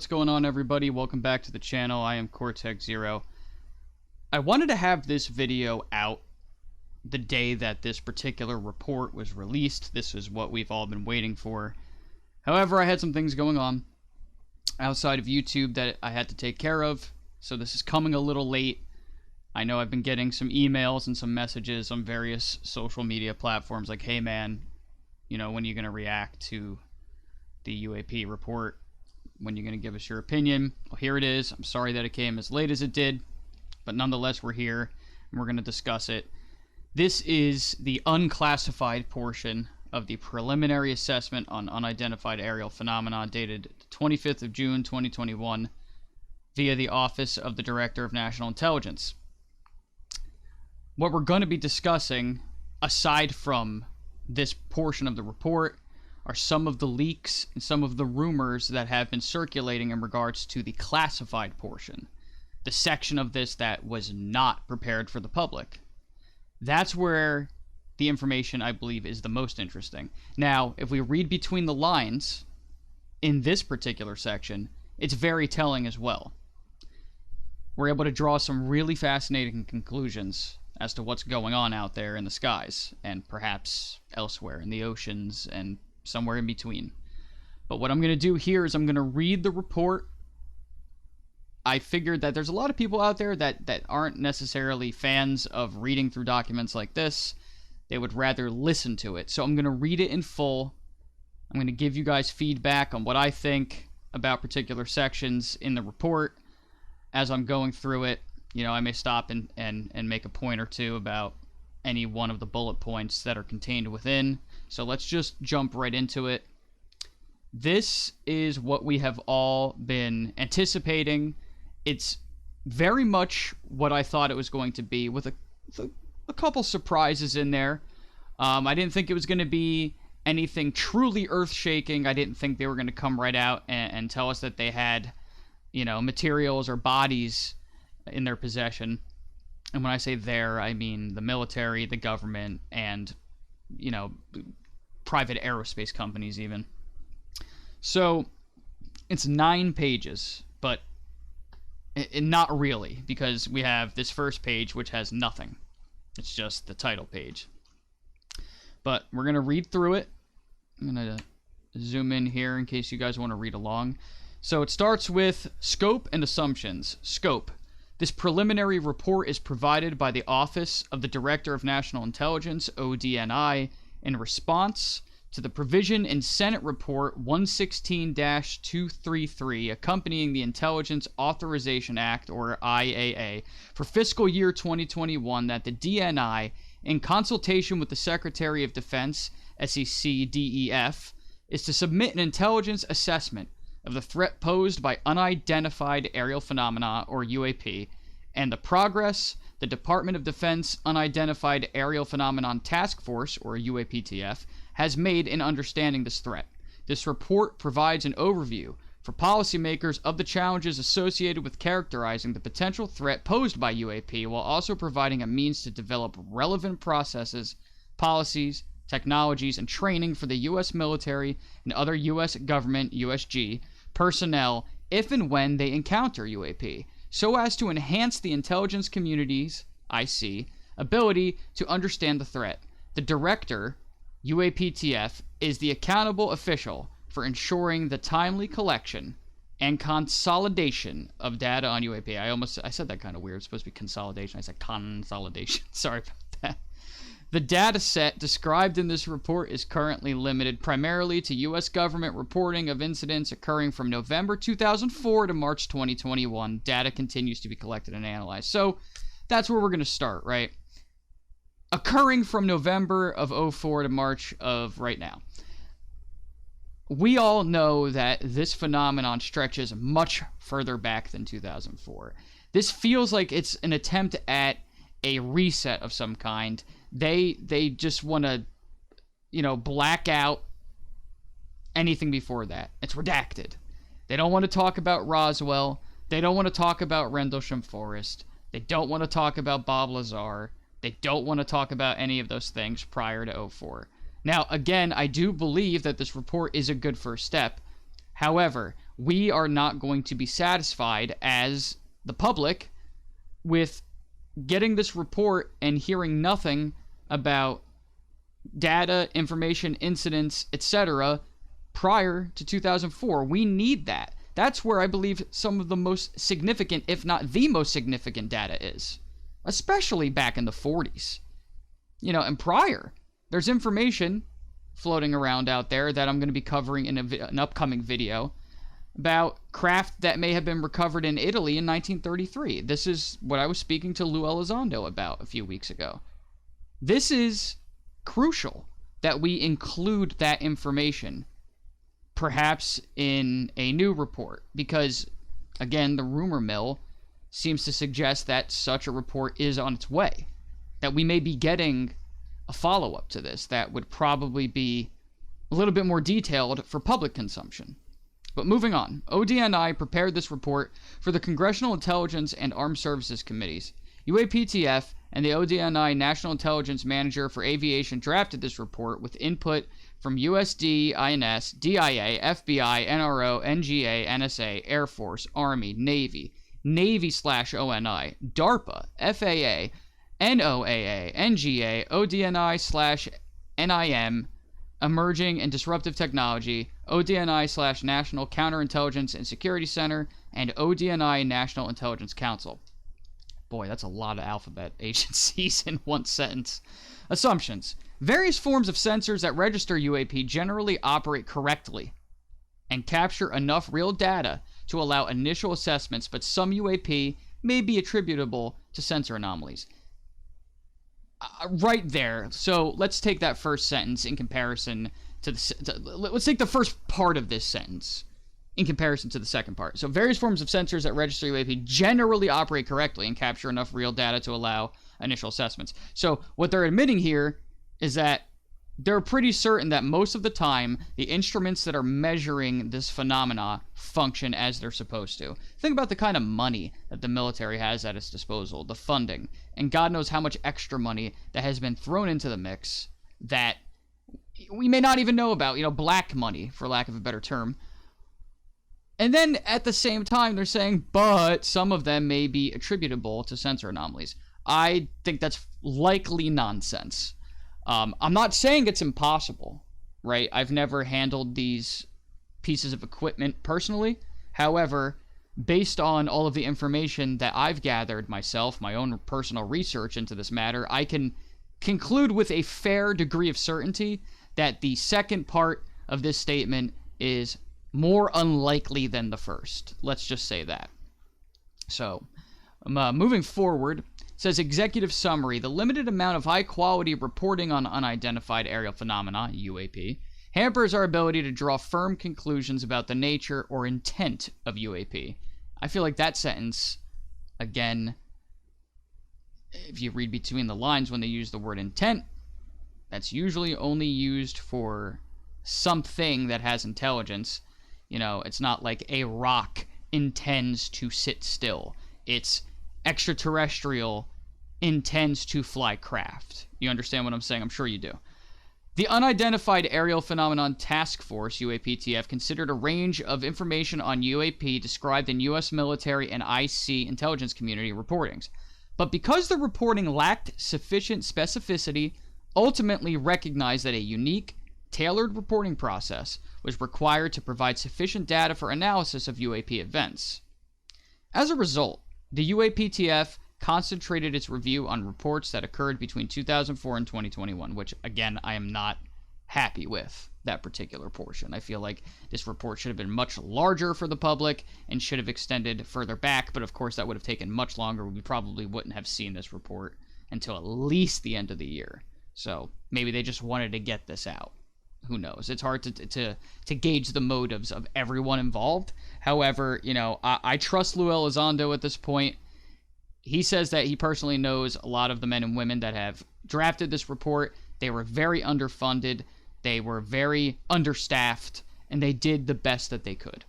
what's going on, everybody? Welcome back to the channel. I am Cortex Zero. I wanted to have this video out the day that this particular report was released. This is what we've all been waiting for. However, I had some things going on outside of YouTube that I had to take care of, so this is coming a little late. I know I've been getting some emails and some messages on various social media platforms like, hey man, you know, when are you going to react to the UAP report? When are you going to give us your opinion? Well, here it is. I'm sorry that it came as late as it did, but nonetheless, we're here and we're going to discuss it. This is the unclassified portion of the preliminary assessment on unidentified aerial phenomena dated 25th of June 2021 via the Office of the Director of National Intelligence. What we're going to be discussing, aside from this portion of the report, are some of the leaks and some of the rumors that have been circulating in regards to the classified portion, the section of this that was not prepared for the public. That's where the information, I believe, is the most interesting. Now, if we read between the lines in this particular section, it's very telling as well. We're able to draw some really fascinating conclusions as to what's going on out there in the skies, and perhaps elsewhere in the oceans and somewhere in between. But what I'm going to do here is I'm going to read the report. I figured that there's a lot of people out there that aren't necessarily fans of reading through documents like this. They would rather listen to it. So I'm going to read it in full. I'm going to give you guys feedback on what I think about particular sections in the report as I'm going through it. You know, I may stop and make a point or two about any one of the bullet points that are contained within. So let's just jump right into it. This is what we have all been anticipating. It's very much what I thought it was going to be, with a couple surprises in there. I didn't think it was going to be anything truly earth-shaking. I didn't think they were going to come right out and tell us that they had, you know, materials or bodies in their possession. And when I say there, I mean the military, the government, and, you know, private aerospace companies even. So it's 9 pages, but not really, because we have this first page which has nothing. It's just the title page. But we're going to read through it. I'm going to zoom in here in case you guys want to read along. So it starts with scope and assumptions. Scope. This preliminary report is provided by the Office of the Director of National Intelligence, ODNI, in response to the provision in Senate Report 116-233 accompanying the Intelligence Authorization Act, or IAA, for fiscal year 2021 that the DNI, in consultation with the Secretary of Defense, SEC-DEF, is to submit an intelligence assessment of the threat posed by unidentified aerial phenomena, or UAP, and the progress the Department of Defense Unidentified Aerial Phenomenon Task Force, or UAPTF, has made in understanding this threat. This report provides an overview for policymakers of the challenges associated with characterizing the potential threat posed by UAP, while also providing a means to develop relevant processes, policies, technologies, and training for the U.S. military and other U.S. government, USG, personnel if and when they encounter UAP, so as to enhance the intelligence community's, IC, ability to understand the threat. The director, UAPTF, is the accountable official for ensuring the timely collection and consolidation of data on UAP. I said that kind of weird. It's supposed to be consolidation. I said consolidation. Sorry about that. The data set described in this report is currently limited primarily to U.S. government reporting of incidents occurring from November 2004 to March 2021. Data continues to be collected and analyzed. So that's where we're going to start, right? Occurring from November of 04 to March of right now. We all know that this phenomenon stretches much further back than 2004. This feels like it's an attempt at a reset of some kind. They just want to, you know, black out anything before that. It's redacted. They don't want to talk about Roswell. They don't want to talk about Rendlesham Forest. They don't want to talk about Bob Lazar. They don't want to talk about any of those things prior to 04. Now, again, I do believe that this report is a good first step. However, we are not going to be satisfied as the public with getting this report and hearing nothing about data, information, incidents, etc. prior to 2004. We need that. That's where I believe some of the most significant, if not the most significant data is, especially back in the 40s. And prior, there's information floating around out there that I'm going to be covering in an upcoming video about craft that may have been recovered in Italy in 1933. This is what I was speaking to Lou Elizondo about a few weeks ago. This is crucial that we include that information, perhaps in a new report, because, again, the rumor mill seems to suggest that such a report is on its way, that we may be getting a follow-up to this that would probably be a little bit more detailed for public consumption. But moving on, ODNI prepared this report for the Congressional Intelligence and Armed Services Committees. UAPTF and the ODNI National Intelligence Manager for Aviation drafted this report with input from USD, INS, DIA, FBI, NRO, NGA, NSA, Air Force, Army, Navy, Navy/ONI, DARPA, FAA, NOAA, NGA, ODNI/NIM, Emerging and Disruptive Technology, ODNI/National Counterintelligence and Security Center, and ODNI National Intelligence Council. Boy, that's a lot of alphabet agencies in one sentence. Assumptions. Various forms of sensors that register UAP generally operate correctly and capture enough real data to allow initial assessments, but some UAP may be attributable to sensor anomalies. Right there. So let's take that first sentence in comparison to let's take the first part of this sentence in comparison to the second part. So various forms of sensors that register UAP generally operate correctly and capture enough real data to allow initial assessments. So what they're admitting here is that they're pretty certain that most of the time the instruments that are measuring this phenomena function as they're supposed to. Think about the kind of money that the military has at its disposal, the funding, and God knows how much extra money that has been thrown into the mix that we may not even know about, black money, for lack of a better term. And then at the same time, they're saying, but some of them may be attributable to sensor anomalies. I think that's likely nonsense. I'm not saying it's impossible, right? I've never handled these pieces of equipment personally. However, based on all of the information that I've gathered myself, my own personal research into this matter, I can conclude with a fair degree of certainty that the second part of this statement is more unlikely than the first. Let's just say that. So, moving forward, says executive summary, the limited amount of high-quality reporting on unidentified aerial phenomena, UAP, hampers our ability to draw firm conclusions about the nature or intent of UAP. I feel like that sentence, again, if you read between the lines when they use the word intent, that's usually only used for something that has intelligence. It's not like a rock intends to sit still. It's extraterrestrial intends to fly craft. You understand what I'm saying? I'm sure you do. The Unidentified Aerial Phenomenon Task Force, UAPTF, considered a range of information on UAP described in U.S. military and IC intelligence community reportings. But because the reporting lacked sufficient specificity, ultimately recognized that a unique, tailored reporting process was required to provide sufficient data for analysis of UAP events. As a result, the UAPTF concentrated its review on reports that occurred between 2004 and 2021, which, again, I am not happy with that particular portion. I feel like this report should have been much larger for the public and should have extended further back, but of course that would have taken much longer. We probably wouldn't have seen this report until at least the end of the year. So maybe they just wanted to get this out. Who knows? It's hard to gauge the motives of everyone involved. However, I trust Lou Elizondo at this point. He says that he personally knows a lot of the men and women that have drafted this report. They were very underfunded, they were very understaffed, and they did the best that they could.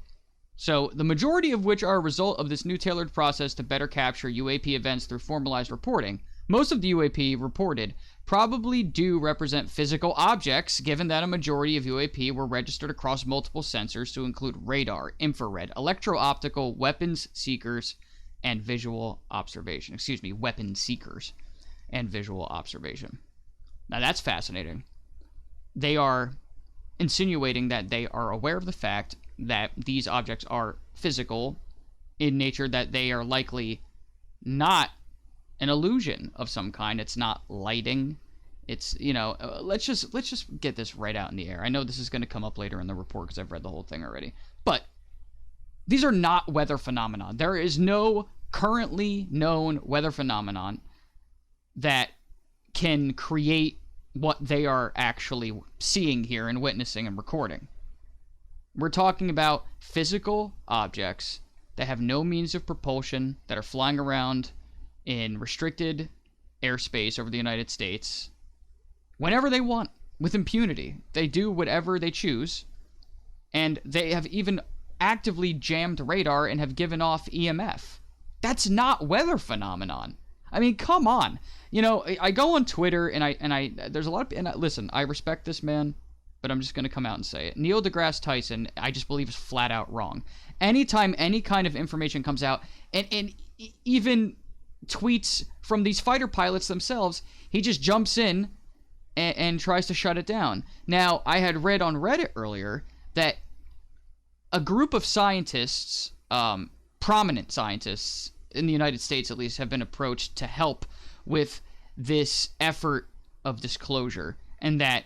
So, the majority of which are a result of this new tailored process to better capture UAP events through formalized reporting, Most of the UAP reported probably do represent physical objects, given that a majority of UAP were registered across multiple sensors to include radar, infrared, electro-optical, weapons seekers, and visual observation. Excuse me, weapon seekers and visual observation. Now that's fascinating. They are insinuating that they are aware of the fact that these objects are physical in nature, that they are likely not an illusion of some kind. It's not lighting. It's, let's just get this right out in the air. I know this is going to come up later in the report because I've read the whole thing already. But these are not weather phenomena. There is no currently known weather phenomenon that can create what they are actually seeing here and witnessing and recording. We're talking about physical objects that have no means of propulsion, that are flying around in restricted airspace over the United States whenever they want, with impunity. They do whatever they choose, and they have even actively jammed radar and have given off EMF. That's not weather phenomenon. I mean, come on. I go on Twitter and I there's a lot of, and listen, I respect this man, but I'm just going to come out and say it. Neil deGrasse Tyson, I just believe, is flat out wrong. Anytime any kind of information comes out, and even tweets from these fighter pilots themselves, he just jumps in and tries to shut it down. Now, I had read on Reddit earlier that a group of scientists, prominent scientists in the United States at least, have been approached to help with this effort of disclosure, and that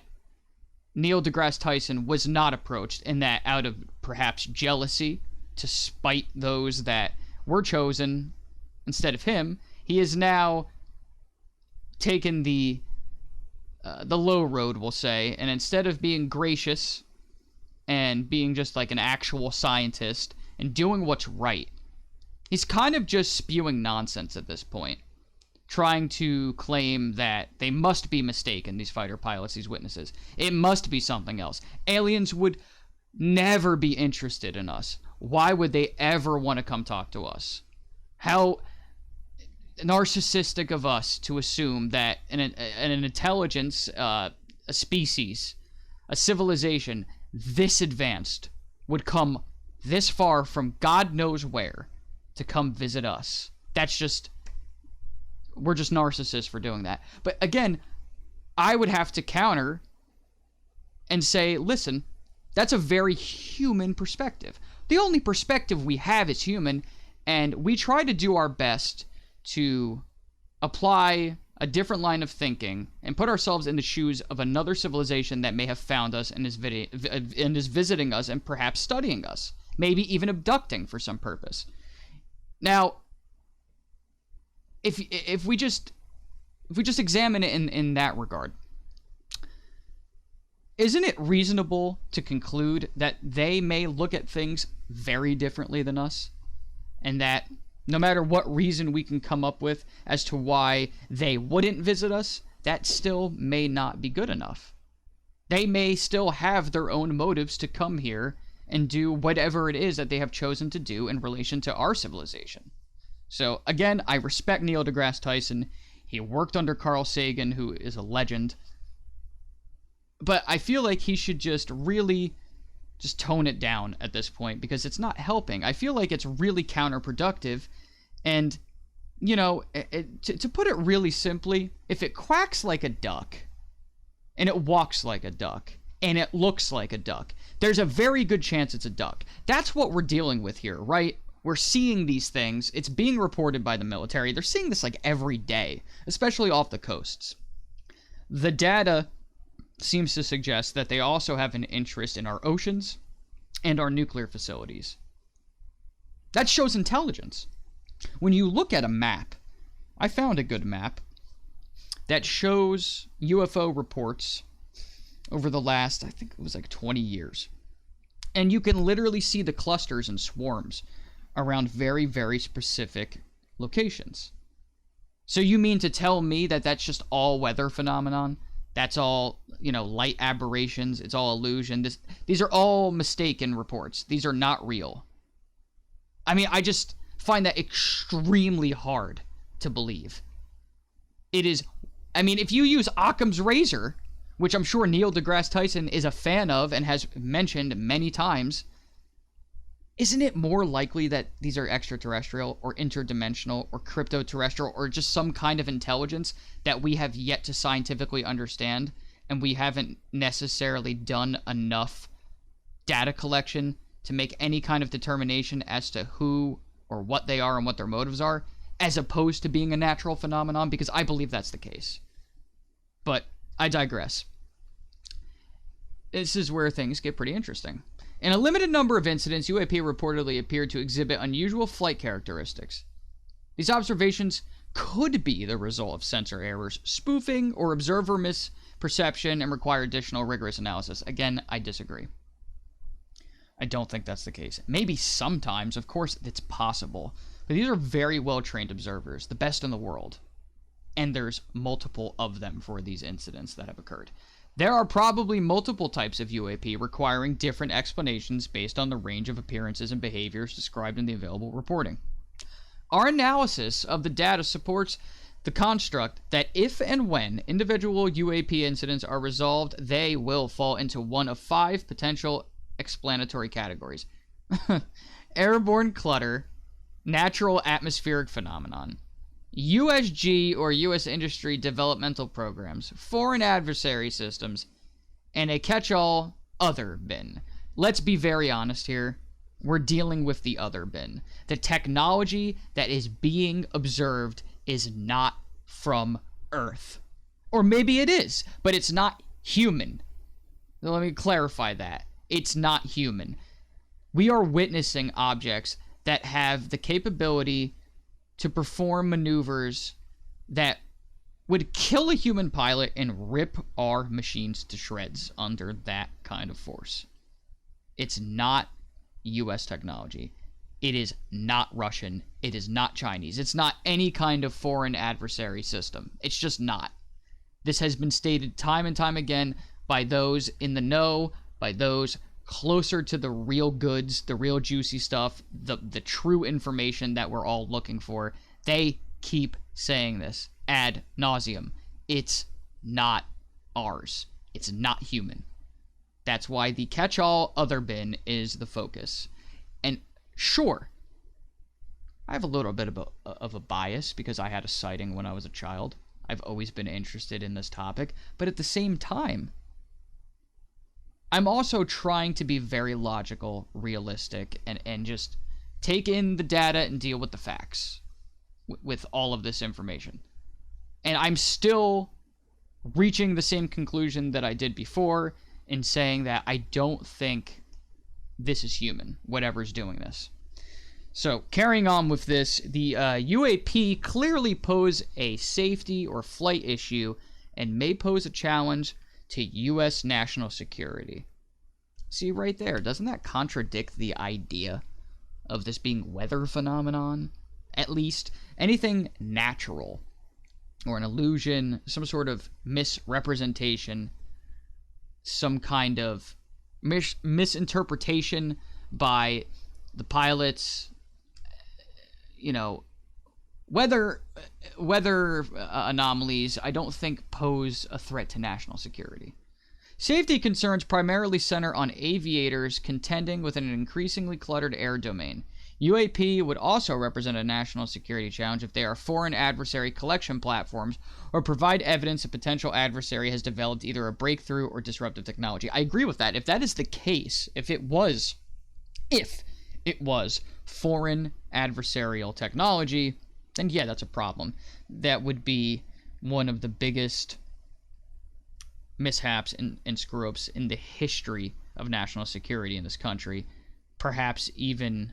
Neil deGrasse Tyson was not approached, and that out of perhaps jealousy to spite those that were chosen instead of him, he has now taken the low road, we'll say, and instead of being gracious and being just like an actual scientist and doing what's right, he's kind of just spewing nonsense at this point, trying to claim that they must be mistaken, these fighter pilots, these witnesses. It must be something else. Aliens would never be interested in us. Why would they ever want to come talk to us? How narcissistic of us to assume that an intelligence, a species, a civilization this advanced would come this far from God knows where to come visit us. We're just narcissists for doing that. But again, I would have to counter and say, listen, that's a very human perspective. The only perspective we have is human, and we try to do our best to apply a different line of thinking and put ourselves in the shoes of another civilization that may have found us and is visiting us and perhaps studying us, maybe even abducting for some purpose. Now, if we just examine it in that regard, isn't it reasonable to conclude that they may look at things very differently than us, and that no matter what reason we can come up with as to why they wouldn't visit us, that still may not be good enough? They may still have their own motives to come here and do whatever it is that they have chosen to do in relation to our civilization. So, again, I respect Neil deGrasse Tyson. He worked under Carl Sagan, who is a legend. But I feel like he should just really just tone it down at this point, because it's not helping. I feel like it's really counterproductive. And, to put it really simply, if it quacks like a duck, and it walks like a duck, and it looks like a duck, there's a very good chance it's a duck. That's what we're dealing with here, right? We're seeing these things. It's being reported by the military. They're seeing this like every day, especially off the coasts. The data seems to suggest that they also have an interest in our oceans and our nuclear facilities. That shows intelligence. When you look at a map, I found a good map that shows UFO reports over the last, I think it was like 20 years. And you can literally see the clusters and swarms around very, very specific locations. So you mean to tell me that that's just all weather phenomenon? That's all, light aberrations. It's all illusion. These are all mistaken reports. These are not real. I mean, I just find that extremely hard to believe. It is, I mean, if you use Occam's razor, which I'm sure Neil deGrasse Tyson is a fan of and has mentioned many times, isn't it more likely that these are extraterrestrial or interdimensional or crypto-terrestrial or just some kind of intelligence that we have yet to scientifically understand, and we haven't necessarily done enough data collection to make any kind of determination as to who or what they are and what their motives are, as opposed to being a natural phenomenon? Because I believe that's the case. But I digress. This is where things get pretty interesting. In a limited number of incidents, UAP reportedly appeared to exhibit unusual flight characteristics. These observations could be the result of sensor errors, spoofing, or observer misperception and require additional rigorous analysis. Again, I disagree. I don't think that's the case. Maybe sometimes, of course, it's possible. But these are very well-trained observers, the best in the world. And there's multiple of them for these incidents that have occurred. There are probably multiple types of UAP requiring different explanations based on the range of appearances and behaviors described in the available reporting. Our analysis of the data supports the construct that if and when individual UAP incidents are resolved, they will fall into one of 5 potential explanatory categories. Airborne clutter, natural atmospheric phenomenon, USG or U.S. industry developmental programs, foreign adversary systems, and a catch-all other bin. Let's be very honest here. We're dealing with the other bin. The technology that is being observed is not from Earth. Or maybe it is, but it's not human. Let me clarify that. It's not human. We are witnessing objects that have the capability to perform maneuvers that would kill a human pilot and rip our machines to shreds under that kind of force. It's not U.S. technology. It is not Russian. It is not Chinese. It's not any kind of foreign adversary system. It's just not. This has been stated time and time again by those in the know, by those closer to the real goods, the real juicy stuff, the true information that we're all looking for. They keep saying this ad nauseum. It's not ours. It's not human. That's why the catch-all other bin is the focus. And sure, I have a little bit of a bias because I had a sighting when I was a child. I've always been interested in this topic, but at the same time, I'm also trying to be very logical, realistic, and just take in the data and deal with the facts with all of this information. And I'm still reaching the same conclusion that I did before in saying that I don't think this is human, whatever's doing this. So, carrying on with this, the UAP clearly pose a safety or flight issue and may pose a challenge to U.S. national security. See right there, doesn't that contradict the idea of this being weather phenomenon? At least anything natural or an illusion, some sort of misrepresentation, some kind of misinterpretation by the pilots, you know, weather anomalies, I don't think pose a threat to national security. Safety concerns primarily center on aviators contending with an increasingly cluttered air domain. UAP would also represent a national security challenge if they are foreign adversary collection platforms or provide evidence a potential adversary has developed either a breakthrough or disruptive technology. I agree with that. If that is the case, if it was foreign adversarial technology, then yeah, that's a problem. That would be one of the biggest mishaps and screw-ups in the history of national security in this country, perhaps even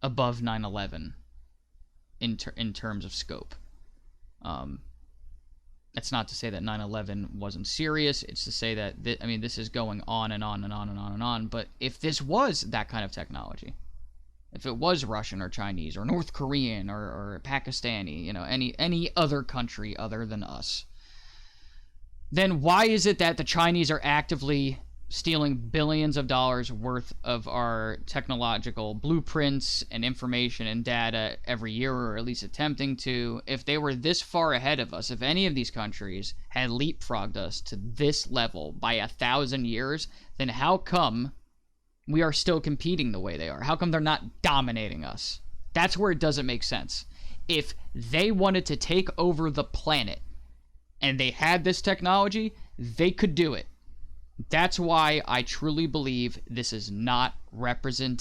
above 9/11 in terms of scope. That's not to say that 9/11 wasn't serious. It's to say that this is going on and on and on and on and on. But if this was that kind of technology, if it was Russian or Chinese or North Korean or Pakistani, any other country other than us, then why is it that the Chinese are actively stealing billions of dollars worth of our technological blueprints and information and data every year, or at least attempting to, if they were this far ahead of us, if any of these countries had leapfrogged us to this level by 1,000 years, then how come we are still competing the way they are? How come they're not dominating us? That's where it doesn't make sense. If they wanted to take over the planet and they had this technology, they could do it. That's why I truly believe this is not representing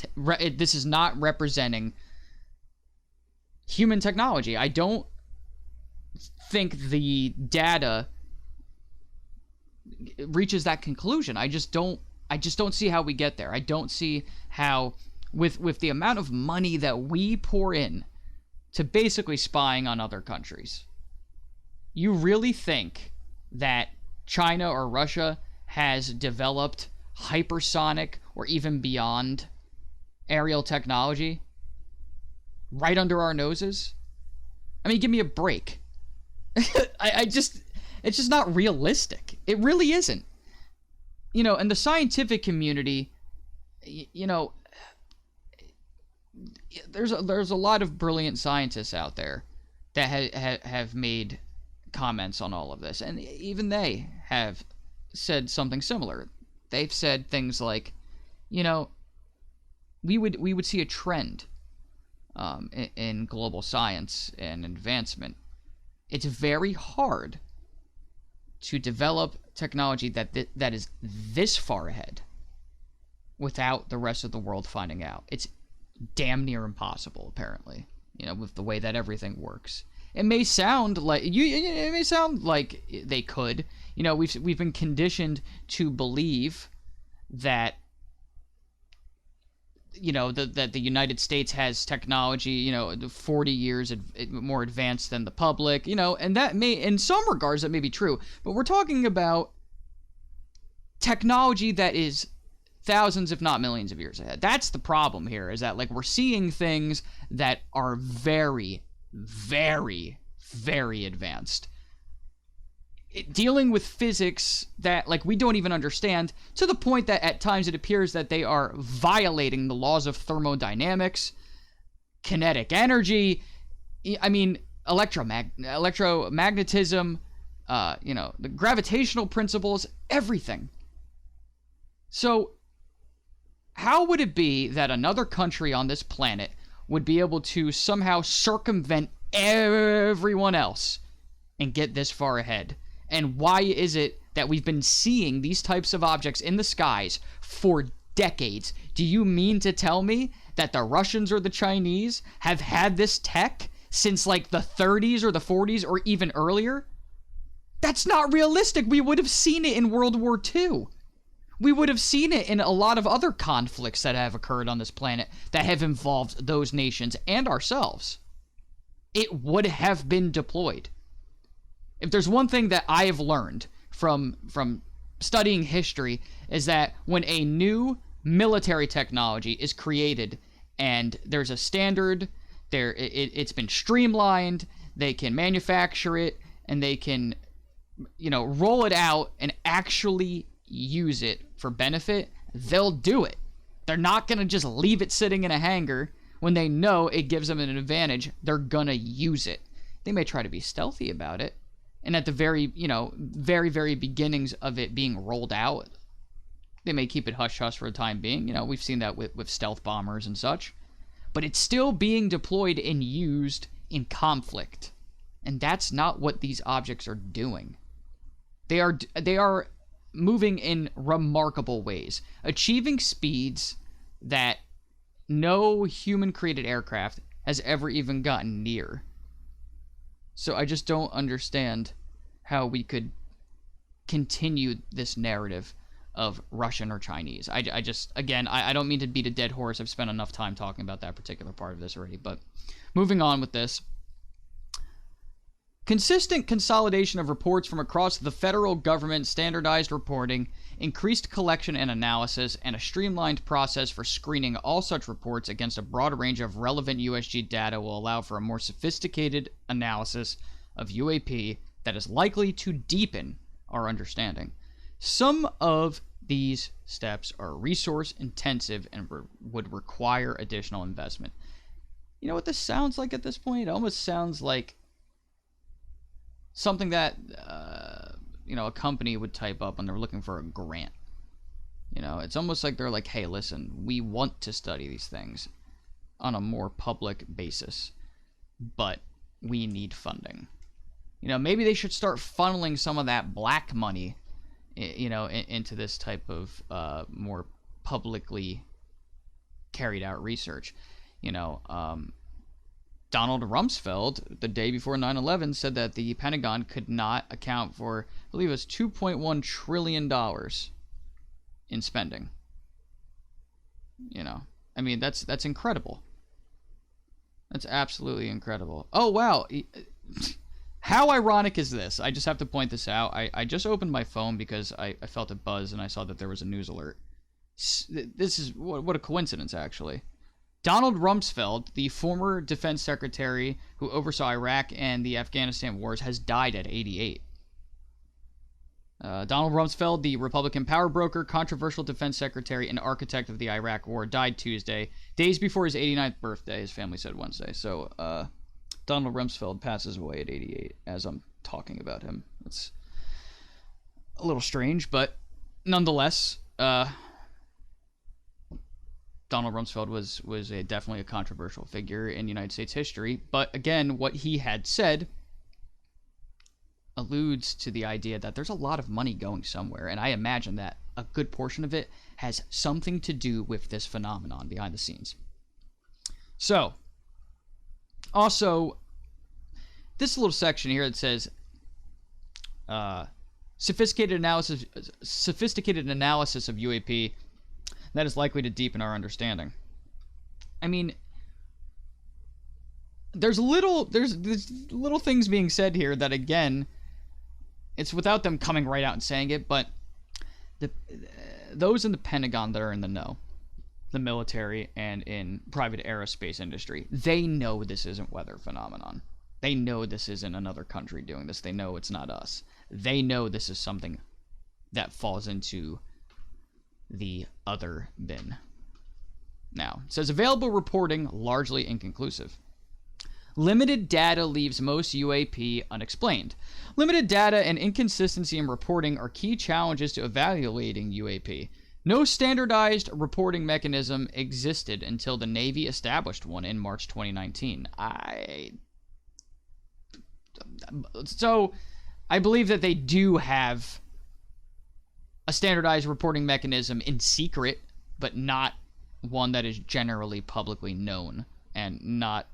human technology. I don't think the data reaches that conclusion. I just don't see how we get there. I don't see how, with the amount of money that we pour in to basically spying on other countries, you really think that China or Russia has developed hypersonic or even beyond aerial technology right under our noses? I mean, give me a break. It's just not realistic. It really isn't. You know, and the scientific community, you know, there's a lot of brilliant scientists out there that have made comments on all of this, and even they have said something similar. They've said things like, you know, we would see a trend in global science and advancement. It's very hard to develop technology that is this far ahead without the rest of the world finding out. It's damn near impossible, apparently, you know, with the way that everything works. It may sound like they could. You know, we've been conditioned to believe that, you know, that the United States has technology, you know, 40 years more advanced than the public, you know, and that may, in some regards, that may be true. But we're talking about technology that is thousands, if not millions of years ahead. That's the problem here, is that, like, we're seeing things that are very, very, very advanced. Dealing with physics that, like, we don't even understand, to the point that at times it appears that they are violating the laws of thermodynamics, kinetic energy, I mean, electromagnetism, you know, the gravitational principles, everything. So, how would it be that another country on this planet would be able to somehow circumvent everyone else and get this far ahead? And why is it that we've been seeing these types of objects in the skies for decades? Do you mean to tell me that the Russians or the Chinese have had this tech since, like, the 30s or the 40s or even earlier? That's not realistic. We would have seen it in World War II. We would have seen it in a lot of other conflicts that have occurred on this planet that have involved those nations and ourselves. It would have been deployed. If there's one thing that I have learned from studying history, is that when a new military technology is created and there's a standard, it's been streamlined, they can manufacture it, and they can, you know, roll it out and actually use it for benefit, they'll do it. They're not going to just leave it sitting in a hangar when they know it gives them an advantage. They're going to use it. They may try to be stealthy about it, and at the very, you know, very, very beginnings of it being rolled out, they may keep it hush-hush for the time being. You know, we've seen that with stealth bombers and such. But it's still being deployed and used in conflict. And that's not what these objects are doing. They are moving in remarkable ways, achieving speeds that no human-created aircraft has ever even gotten near. So I just don't understand how we could continue this narrative of Russian or Chinese. I just, again, I don't mean to beat a dead horse. I've spent enough time talking about that particular part of this already. But moving on with this. Consistent consolidation of reports from across the federal government, standardized reporting, increased collection and analysis, and a streamlined process for screening all such reports against a broad range of relevant USG data will allow for a more sophisticated analysis of UAP that is likely to deepen our understanding. Some of these steps are resource intensive and would require additional investment. You know what this sounds like at this point? It almost sounds like something that a company would type up when they're looking for a grant. It's almost like they're like, hey, listen, we want to study these things on a more public basis, but we need funding. Maybe they should start funneling some of that black money, into this type of more publicly carried out research. Donald Rumsfeld, the day before 9/11, said that the Pentagon could not account for, I believe it was $2.1 trillion in spending. That's incredible. That's absolutely incredible. Oh, wow. How ironic is this? I just have to point this out. I just opened my phone because I felt a buzz and I saw that there was a news alert. This is, what a coincidence, actually. Donald Rumsfeld, the former defense secretary who oversaw Iraq and the Afghanistan wars, has died at 88. Donald Rumsfeld, the Republican power broker, controversial defense secretary, and architect of the Iraq War, died Tuesday, days before his 89th birthday, his family said Wednesday. So, Donald Rumsfeld passes away at 88 as I'm talking about him. It's a little strange, but nonetheless, Donald Rumsfeld was definitely a controversial figure in United States history. But again, what he had said alludes to the idea that there's a lot of money going somewhere, and I imagine that a good portion of it has something to do with this phenomenon behind the scenes. So, also, this little section here that says sophisticated analysis of UAP that is likely to deepen our understanding. I mean, there's little things being said here that, again, it's without them coming right out and saying it, but those in the Pentagon that are in the know, the military and in private aerospace industry, they know this isn't weather phenomenon. They know this isn't another country doing this. They know it's not us. They know this is something that falls into the other bin. Now, it says available reporting largely inconclusive. Limited data leaves most UAP unexplained. Limited data and inconsistency in reporting are key challenges to evaluating UAP. No standardized reporting mechanism existed until the Navy established one in March 2019. So, I believe that they do have a standardized reporting mechanism in secret, but not one that is generally publicly known, and not,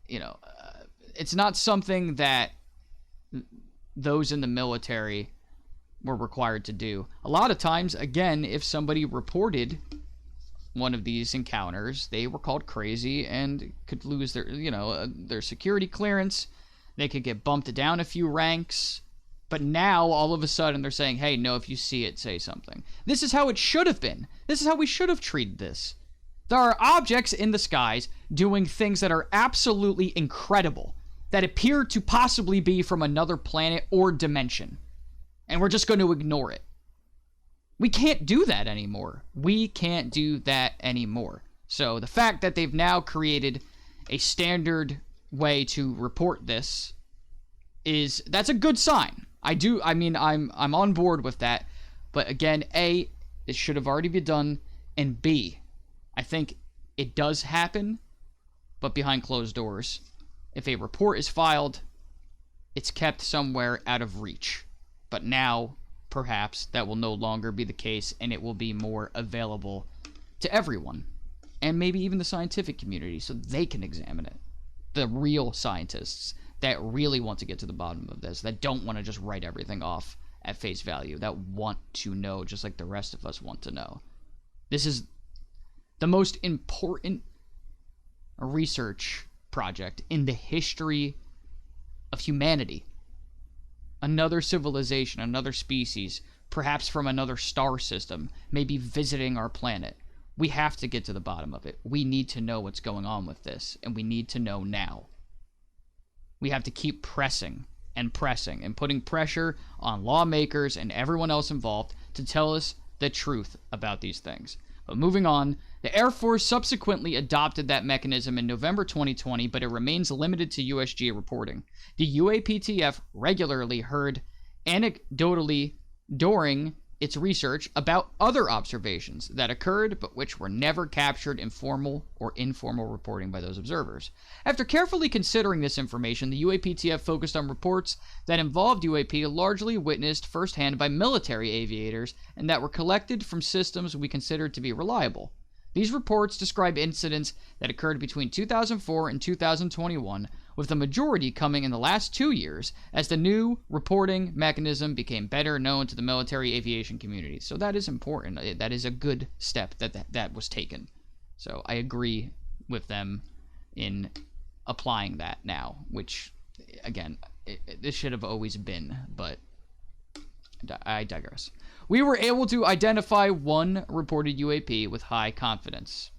it's not something that those in the military were required to do. A lot of times, again, if somebody reported one of these encounters, they were called crazy and could lose their security clearance. They could get bumped down a few ranks. But now, all of a sudden, they're saying, hey, no, if you see it, say something. This is how it should have been. This is how we should have treated this. There are objects in the skies doing things that are absolutely incredible, that appear to possibly be from another planet or dimension. And we're just going to ignore it. We can't do that anymore. We can't do that anymore. So the fact that they've now created a standard way to report this that's a good sign. I'm on board with that. But again, A, it should have already been done, and B, I think it does happen, but behind closed doors. If a report is filed, it's kept somewhere out of reach. But now, perhaps, that will no longer be the case, and it will be more available to everyone. And maybe even the scientific community, so they can examine it. The real scientists that really want to get to the bottom of this, that don't want to just write everything off at face value, that want to know just like the rest of us want to know. This is the most important research project in the history of humanity. Another civilization, another species, perhaps from another star system, may be visiting our planet. We have to get to the bottom of it. We need to know what's going on with this, and we need to know now. We have to keep pressing and pressing and putting pressure on lawmakers and everyone else involved to tell us the truth about these things. But moving on, the Air Force subsequently adopted that mechanism in November 2020, but it remains limited to USG reporting. The UAPTF regularly heard anecdotally during its research about other observations that occurred but which were never captured in formal or informal reporting by those observers. After carefully considering this information, the UAPTF focused on reports that involved UAP largely witnessed firsthand by military aviators and that were collected from systems we considered to be reliable. These reports describe incidents that occurred between 2004 and 2021, with the majority coming in the last 2 years as the new reporting mechanism became better known to the military aviation community. So that is important. That is a good step that was taken. So I agree with them in applying that now, which, again, this should have always been, but I digress. We were able to identify one reported UAP with high confidence.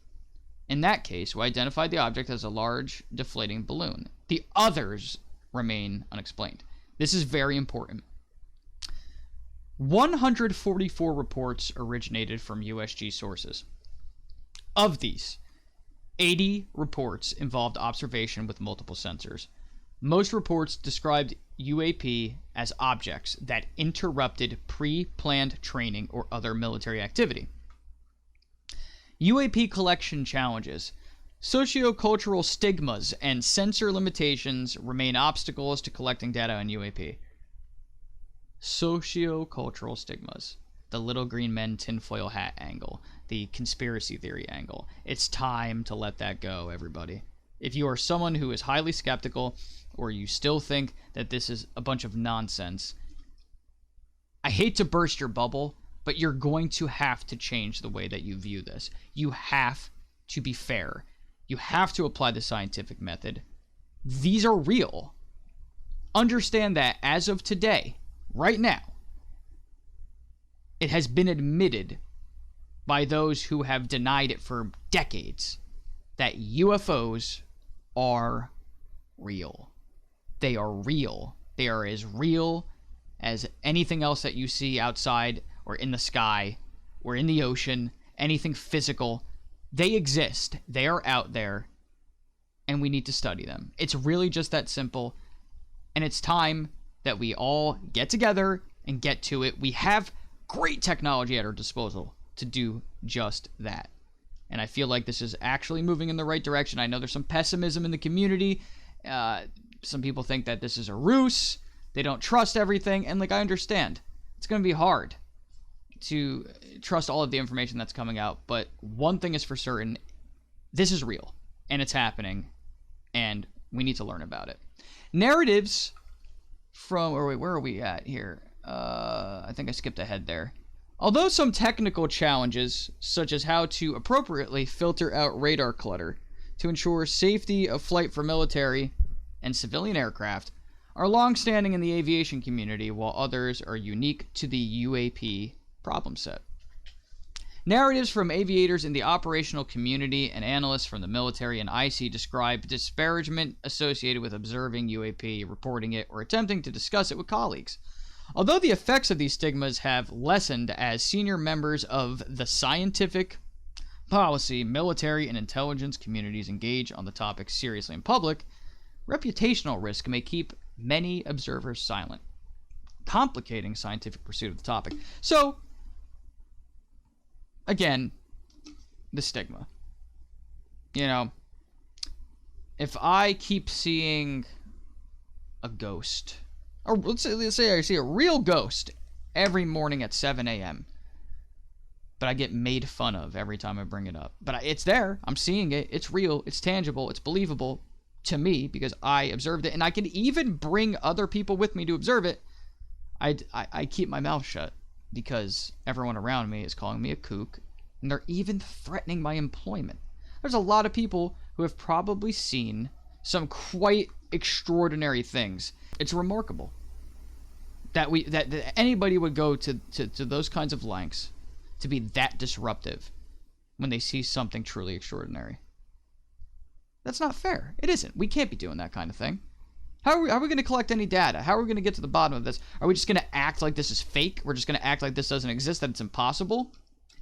In that case, we identified the object as a large deflating balloon. The others remain unexplained. This is very important. 144 reports originated from USG sources. Of these, 80 reports involved observation with multiple sensors. Most reports described UAP as objects that interrupted pre-planned training or other military activity. UAP collection challenges. Sociocultural stigmas and sensor limitations remain obstacles to collecting data on UAP. Sociocultural stigmas. The little green men tinfoil hat angle. The conspiracy theory angle. It's time to let that go, everybody. If you are someone who is highly skeptical, or you still think that this is a bunch of nonsense, I hate to burst your bubble, but you're going to have to change the way that you view this. You have to be fair. You have to apply the scientific method. These are real. Understand that as of today, right now, it has been admitted by those who have denied it for decades that UFOs are real. They are real. They are as real as anything else that you see outside or in the sky or in the ocean, anything physical. They exist. They are out there, and we need to study them. It's really just that simple, and it's time that we all get together and get to it. We have great technology at our disposal to do just that. And I feel like this is actually moving in the right direction. I know there's some pessimism in the community. Some people think that this is a ruse. They don't trust everything. And, like, I understand. It's going to be hard to trust all of the information that's coming out. But one thing is for certain. This is real. And it's happening. And we need to learn about it. Narratives from... Or wait, where are we at here? I think I skipped ahead there. Although some technical challenges, such as how to appropriately filter out radar clutter to ensure safety of flight for military and civilian aircraft, are long-standing in the aviation community, while others are unique to the UAP problem set. Narratives from aviators in the operational community and analysts from the military and IC describe disparagement associated with observing UAP, reporting it, or attempting to discuss it with colleagues. Although the effects of these stigmas have lessened as senior members of the scientific, policy, military, and intelligence communities engage on the topic seriously in public, reputational risk may keep many observers silent, complicating scientific pursuit of the topic. So, again, the stigma. You know, if I keep seeing a ghost... Or let's say I see a real ghost every morning at 7 a.m. But I get made fun of every time I bring it up. But it's there. I'm seeing it. It's real. It's tangible. It's believable to me because I observed it. And I can even bring other people with me to observe it. I keep my mouth shut because everyone around me is calling me a kook. And they're even threatening my employment. There's a lot of people who have probably seen some quite extraordinary things. It's remarkable that anybody would go to those kinds of lengths to be that disruptive when they see something truly extraordinary. That's not fair. It isn't. We can't be doing that kind of thing. How are we going to collect any data? How are we going to get to the bottom of this? Are we just going to act like this is fake? We're just going to act like this doesn't exist, that it's impossible?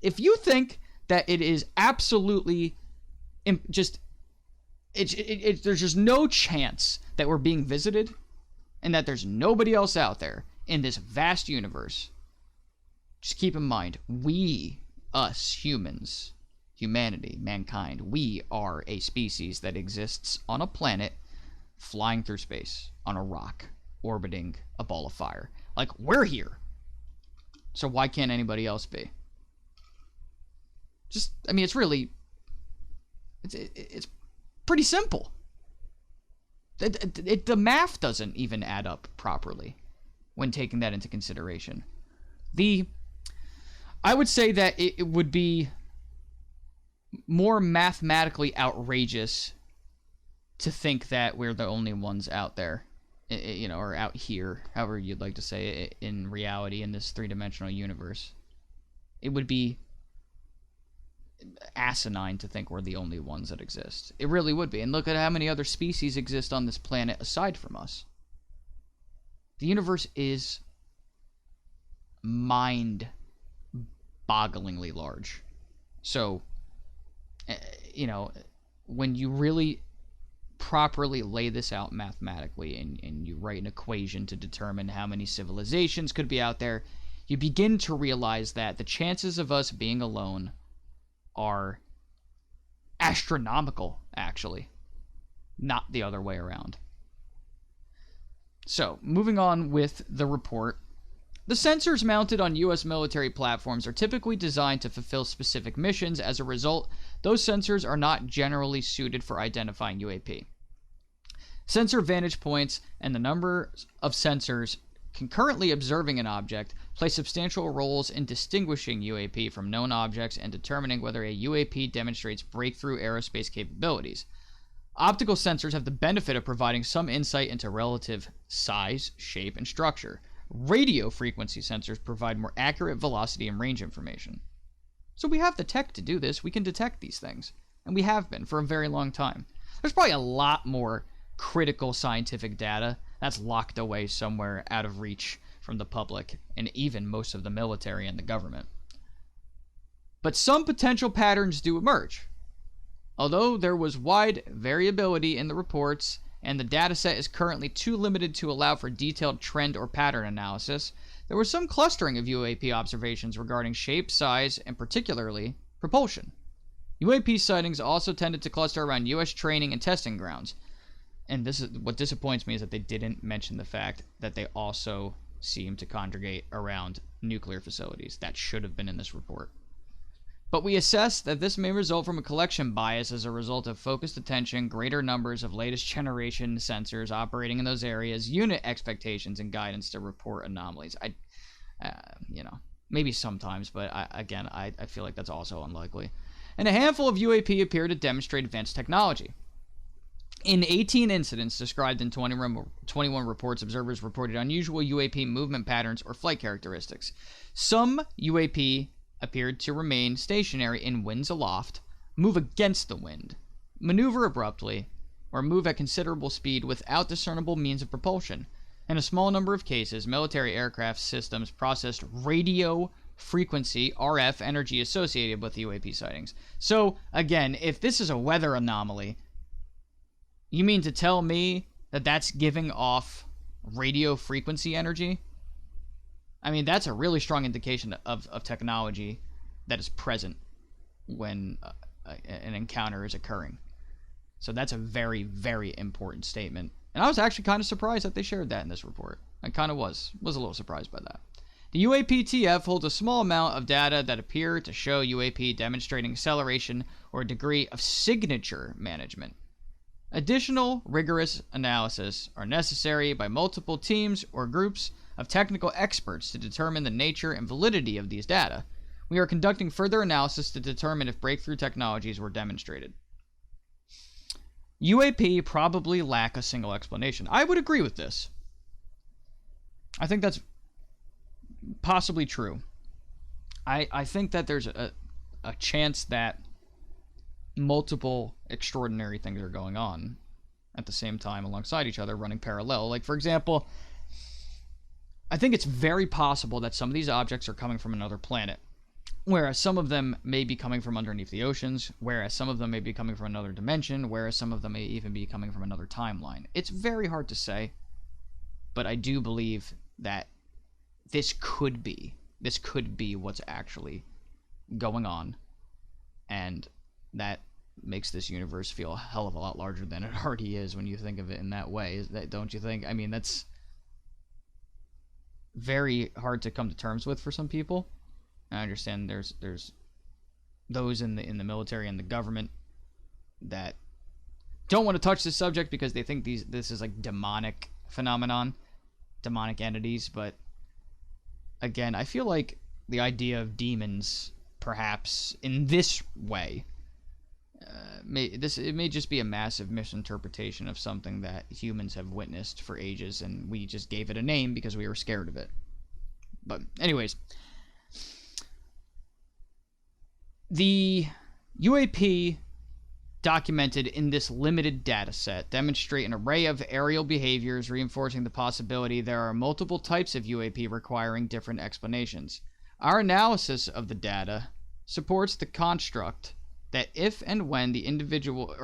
If you think that it is absolutely there's just no chance that we're being visited and that there's nobody else out there in this vast universe, just keep in mind, us humans, humanity, mankind, we are a species that exists on a planet flying through space on a rock orbiting a ball of fire. Like, we're here. So why can't anybody else be? Just, I mean, it's really, it's pretty simple. The math doesn't even add up properly when taking that into consideration. I would say that it would be more mathematically outrageous to think that we're the only ones out there, or out here, however you'd like to say it, in reality, in this three-dimensional universe. It would be asinine to think we're the only ones that exist. It really would be. And look at how many other species exist on this planet aside from us. The universe is mind-bogglingly large. So, when you really properly lay this out mathematically and you write an equation to determine how many civilizations could be out there, you begin to realize that the chances of us being alone are astronomical, actually, not the other way around. So, moving on with the report. The sensors mounted on U.S. military platforms are typically designed to fulfill specific missions. As a result, those sensors are not generally suited for identifying UAP. Sensor vantage points and the number of sensors concurrently observing an object play substantial roles in distinguishing UAP from known objects and determining whether a UAP demonstrates breakthrough aerospace capabilities. Optical sensors have the benefit of providing some insight into relative size, shape, and structure. Radio frequency sensors provide more accurate velocity and range information. So we have the tech to do this. We can detect these things. And we have been for a very long time. There's probably a lot more critical scientific data that's locked away somewhere out of reach from the public and even most of the military and the government. But some potential patterns do emerge. Although there was wide variability in the reports, and the dataset is currently too limited to allow for detailed trend or pattern analysis, there was some clustering of UAP observations regarding shape, size, and particularly propulsion. UAP sightings also tended to cluster around U.S. training and testing grounds. And this is what disappoints me, is that they didn't mention the fact that they also seem to congregate around nuclear facilities. That should have been in this report. But we assess that this may result from a collection bias as a result of focused attention, greater numbers of latest generation sensors operating in those areas, unit expectations, and guidance to report anomalies. Maybe sometimes, but I feel like that's also unlikely. And a handful of UAP appear to demonstrate advanced technology. In 18 incidents described in 21 reports, observers reported unusual UAP movement patterns or flight characteristics. Some UAP appeared to remain stationary in winds aloft, move against the wind, maneuver abruptly, or move at considerable speed without discernible means of propulsion. In a small number of cases, military aircraft systems processed radio frequency RF energy associated with UAP sightings. So, again, if this is a weather anomaly, you mean to tell me that that's giving off radio frequency energy? I mean, that's a really strong indication of technology that is present when an encounter is occurring. So that's a very, very important statement. And I was actually kind of surprised that they shared that in this report. I kind of was a little surprised by that. The UAPTF holds a small amount of data that appear to show UAP demonstrating acceleration or a degree of signature management. Additional rigorous analysis are necessary by multiple teams or groups of technical experts to determine the nature and validity of these data. We are conducting further analysis to determine if breakthrough technologies were demonstrated. UAP probably lack a single explanation. I would agree with this. I think that's possibly true. I think that there's a chance that multiple extraordinary things are going on. at the same time alongside each other, running parallel. Like, for example, I think it's very possible that some of these objects are coming from another planet, whereas some of them may be coming from underneath the oceans, whereas some of them may be coming from another dimension, whereas some of them may even be coming from another timeline. It's very hard to say, but I do believe that this could be what's actually going on, and that makes this universe feel a hell of a lot larger than it already is when you think of it in that way. Don't you think? I mean, that's very hard to come to terms with for some people. I understand there's those in the military and the government that don't want to touch this subject because they think this is like demonic phenomenon, demonic entities. But again, I feel like the idea of demons, perhaps in this way, it may just be a massive misinterpretation of something that humans have witnessed for ages, and we just gave it a name because we were scared of it. But anyways, the UAP documented in this limited data set demonstrate an array of aerial behaviors, reinforcing the possibility there are multiple types of UAP requiring different explanations. Our analysis of the data supports the construct that if and when individual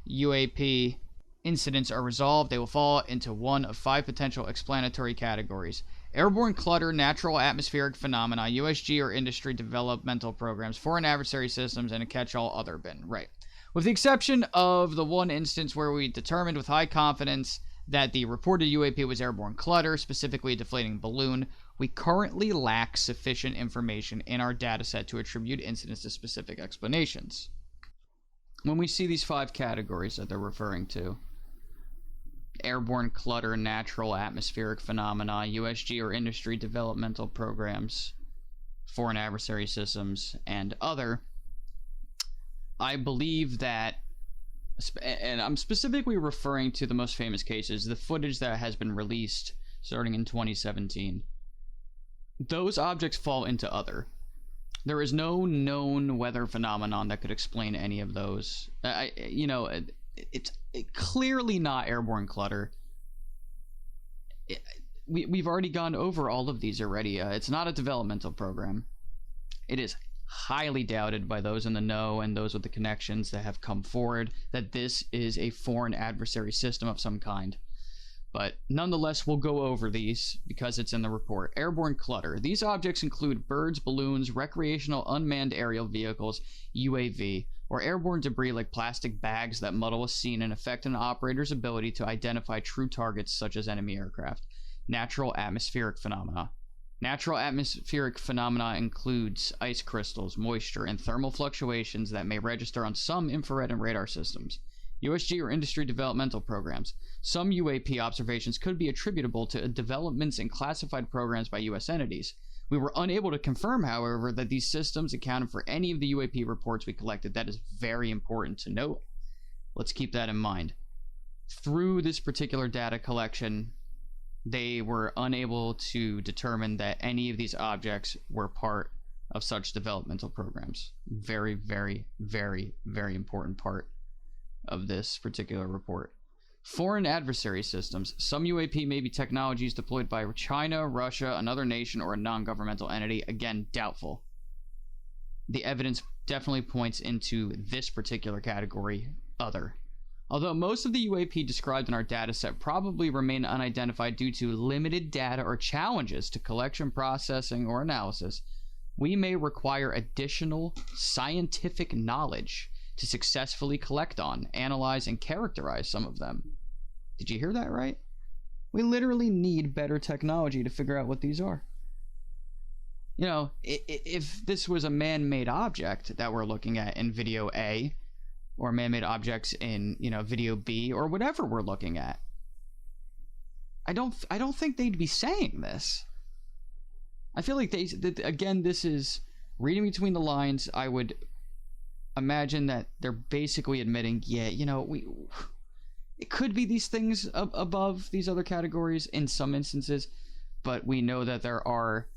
UAP incidents are resolved, they will fall into one of 5 potential explanatory categories: airborne clutter, natural atmospheric phenomena, USG or industry developmental programs, foreign adversary systems, and a catch-all other bin. Right. With the exception of the one instance where we determined with high confidence that the reported UAP was airborne clutter, specifically a deflating balloon, we currently lack sufficient information in our dataset to attribute incidents to specific explanations. When we see these 5 categories that they're referring to, airborne clutter, natural atmospheric phenomena, USG or industry developmental programs, foreign adversary systems, and other, I believe that, and I'm specifically referring to the most famous cases, the footage that has been released starting in 2017. Those objects fall into other. There is no known weather phenomenon that could explain any of those. It's clearly not airborne clutter. We've already gone over all of these already. It's not a developmental program. It is highly doubted by those in the know and those with the connections that have come forward that this is a foreign adversary system of some kind. But nonetheless, we'll go over these because it's in the report. Airborne clutter. These objects include birds, balloons, recreational unmanned aerial vehicles, UAV, or airborne debris like plastic bags that muddle a scene and affect an operator's ability to identify true targets such as enemy aircraft. Natural atmospheric phenomena. Natural atmospheric phenomena includes ice crystals, moisture, and thermal fluctuations that may register on some infrared and radar systems. USG or industry developmental programs. Some UAP observations could be attributable to developments in classified programs by US entities. We were unable to confirm, however, that these systems accounted for any of the UAP reports we collected. That is very important to note. Let's keep that in mind. Through this particular data collection, they were unable to determine that any of these objects were part of such developmental programs. Very, very, very, very important part of this particular report. Foreign adversary systems. Some UAP may be technologies deployed by China, Russia, another nation, or a non-governmental entity. Again, doubtful. The evidence definitely points into this particular category, other. Although most of the UAP described in our dataset probably remain unidentified due to limited data or challenges to collection, processing, or analysis, we may require additional scientific knowledge to successfully collect on, analyze, and characterize some of them. Did you hear that right? We literally need better technology to figure out what these are. You know, if this was a man-made object that we're looking at in video A, or man-made objects in, video B, or whatever we're looking at, I don't think they'd be saying this. I feel like again, this is reading between the lines. I would imagine that they're basically admitting, yeah, it could be these things above these other categories in some instances, but we know that there are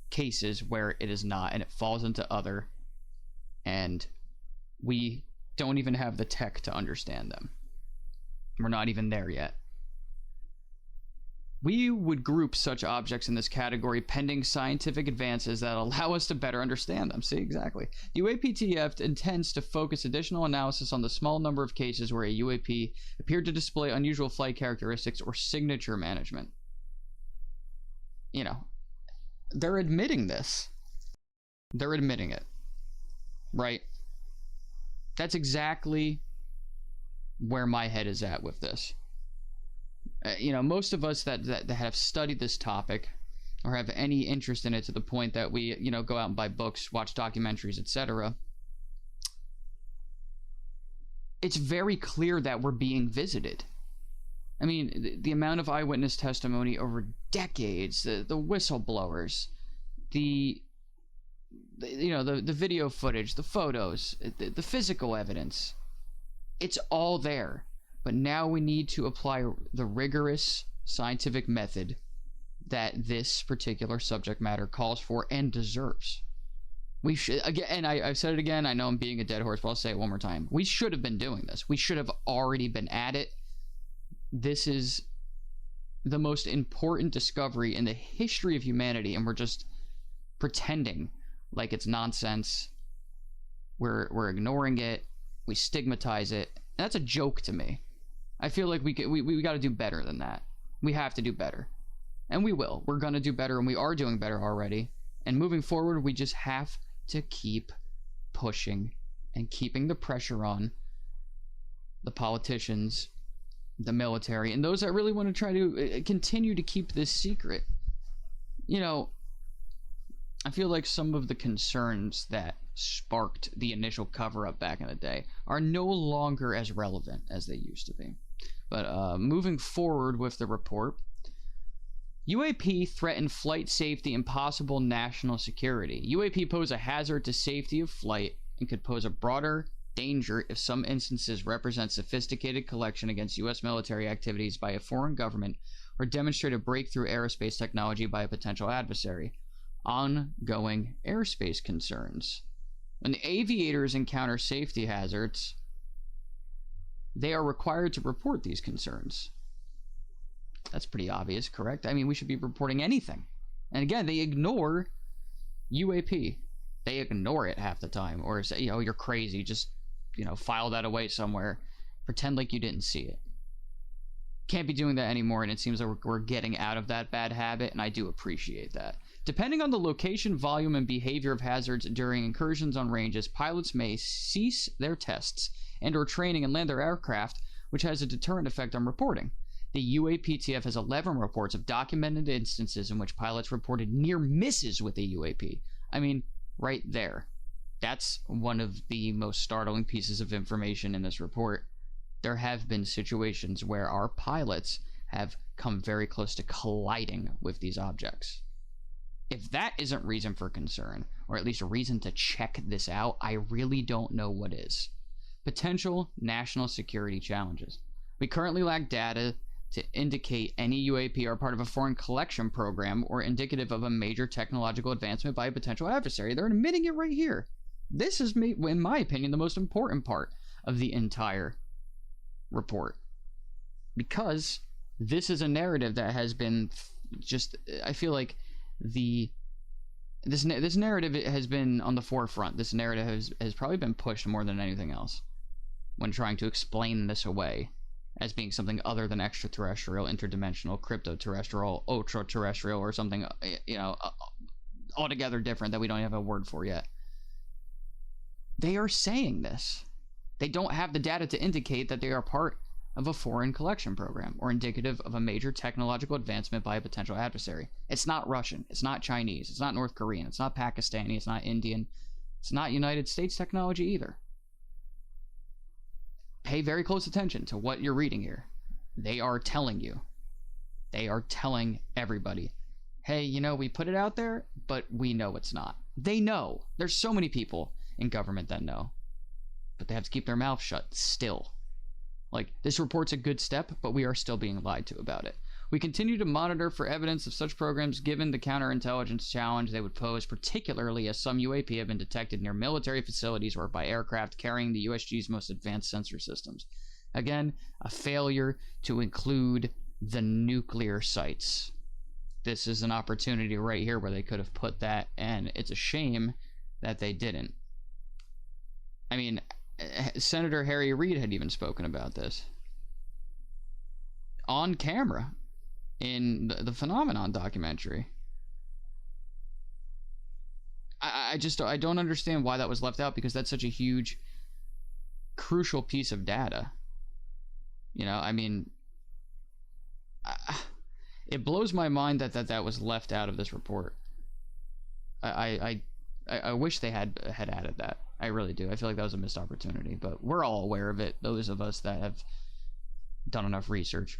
cases where it is not, and it falls into other, and we don't even have the tech to understand them. We're not even there yet. We would group such objects in this category pending scientific advances that allow us to better understand them. See, exactly. The UAPTF intends to focus additional analysis on the small number of cases where a UAP appeared to display unusual flight characteristics or signature management. You know, they're admitting this. They're admitting it. Right? That's exactly where my head is at with this. You know, most of us that have studied this topic or have any interest in it to the point that we, you know, go out and buy books, watch documentaries, etc. It's very clear that we're being visited. I mean, the amount of eyewitness testimony over decades, the whistleblowers, the video footage, the photos, the physical evidence, it's all there. But now we need to apply the rigorous scientific method that this particular subject matter calls for and deserves. We should, again, and I've said it again, I know I'm being a dead horse, but I'll say it one more time. We should have been doing this. We should have already been at it. This is the most important discovery in the history of humanity, and we're just pretending like it's nonsense. We're ignoring it. We stigmatize it. And that's a joke to me. I feel like we got to do better than that. We have to do better. And we will. We're going to do better, and we are doing better already. And moving forward, we just have to keep pushing and keeping the pressure on the politicians, the military, and those that really want to try to continue to keep this secret. You know, I feel like some of the concerns that sparked the initial cover-up back in the day are no longer as relevant as they used to be. But moving forward with the report, UAP threaten flight safety and possible national security. UAP pose a hazard to safety of flight and could pose a broader danger if some instances represent sophisticated collection against U.S. military activities by a foreign government or demonstrate a breakthrough aerospace technology by a potential adversary. Ongoing airspace concerns. When the aviators encounter safety hazards, they are required to report these concerns. That's pretty obvious, correct? I mean, we should be reporting anything. And again, they ignore UAP. They ignore it half the time, or say, you know, you're crazy, just, you know, file that away somewhere. Pretend like you didn't see it. Can't be doing that anymore, and it seems like we're getting out of that bad habit, and I do appreciate that. Depending on the location, volume, and behavior of hazards during incursions on ranges, pilots may cease their tests and or training and land their aircraft, which has a deterrent effect on reporting. The UAPTF has 11 reports of documented instances in which pilots reported near misses with the UAP. I mean, right there. That's one of the most startling pieces of information in this report. There have been situations where our pilots have come very close to colliding with these objects. If that isn't reason for concern, or at least a reason to check this out, I really don't know what is. Potential national security challenges. We currently lack data to indicate any UAP are part of a foreign collection program or indicative of a major technological advancement by a potential adversary. They're admitting it right here. This is, in my opinion, the most important part of the entire report. Because this is a narrative that has been just, I feel like this narrative has been on the forefront. This narrative has probably been pushed more than anything else when trying to explain this away as being something other than extraterrestrial, interdimensional, crypto-terrestrial, ultra-terrestrial, or something, you know, altogether different that we don't have a word for yet. They are saying this. They don't have the data to indicate that they are part of a foreign collection program or indicative of a major technological advancement by a potential adversary. It's not Russian. It's not Chinese. It's not North Korean. It's not Pakistani. It's not Indian. It's not United States technology either. Pay very close attention to what you're reading here. They are telling you. They are telling everybody, hey, you know, we put it out there, but we know it's not. They know. There's so many people in government that know. But they have to keep their mouth shut still. Like, this report's a good step, but we are still being lied to about it. We continue to monitor for evidence of such programs given the counterintelligence challenge they would pose, particularly as some UAP have been detected near military facilities or by aircraft carrying the USG's most advanced sensor systems. Again, a failure to include the nuclear sites. This is an opportunity right here where they could have put that, and it's a shame that they didn't. I mean, Senator Harry Reid had even spoken about this on camera in the Phenomenon documentary. I don't understand why that was left out, because that's such a huge, crucial piece of data. You know, I mean, it blows my mind that was left out of this report. I wish they had added that. I really do. I feel like that was a missed opportunity, but we're all aware of it, those of us that have done enough research.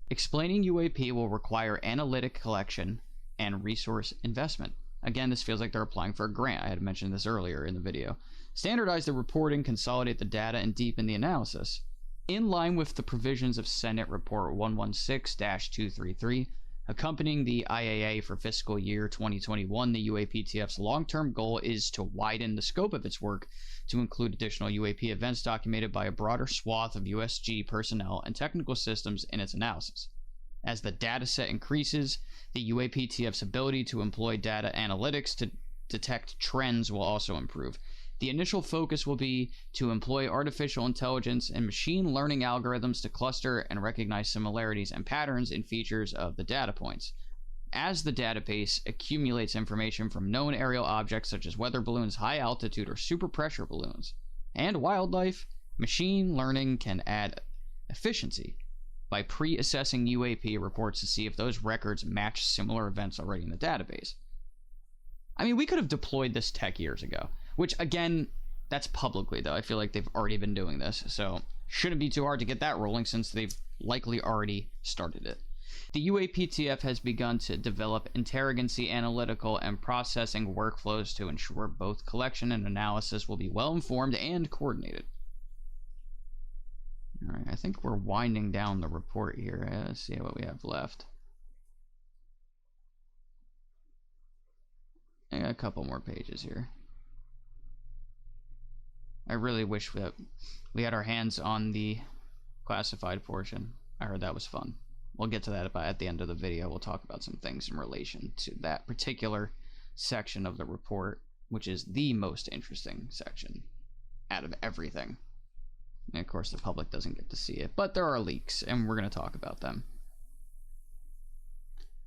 Explaining UAP will require analytic collection and resource investment. Again, this feels like they're applying for a grant. I had mentioned this earlier in the video. Standardize the reporting, consolidate the data, and deepen the analysis. In line with the provisions of Senate Report 116-233, accompanying the IAA for fiscal year 2021, the UAPTF's long-term goal is to widen the scope of its work to include additional UAP events documented by a broader swath of USG personnel and technical systems in its analysis. As the data set increases, the UAPTF's ability to employ data analytics to detect trends will also improve. The initial focus will be to employ artificial intelligence and machine learning algorithms to cluster and recognize similarities and patterns in features of the data points. As the database accumulates information from known aerial objects such as weather balloons, high altitude or super pressure balloons, and wildlife, machine learning can add efficiency by pre-assessing UAP reports to see if those records match similar events already in the database. I mean, we could have deployed this tech years ago, which, again, that's publicly, though. I feel like they've already been doing this, so shouldn't be too hard to get that rolling since they've likely already started it. The UAPTF has begun to develop interrogancy, analytical, and processing workflows to ensure both collection and analysis will be well-informed and coordinated. All right, I think we're winding down the report here. Let's see what we have left. I got a couple more pages here. I really wish that we had our hands on the classified portion. I heard that was fun. We'll get to that at the end of the video. We'll talk about some things in relation to that particular section of the report, which is the most interesting section out of everything. And of course, the public doesn't get to see it, but there are leaks, and we're going to talk about them.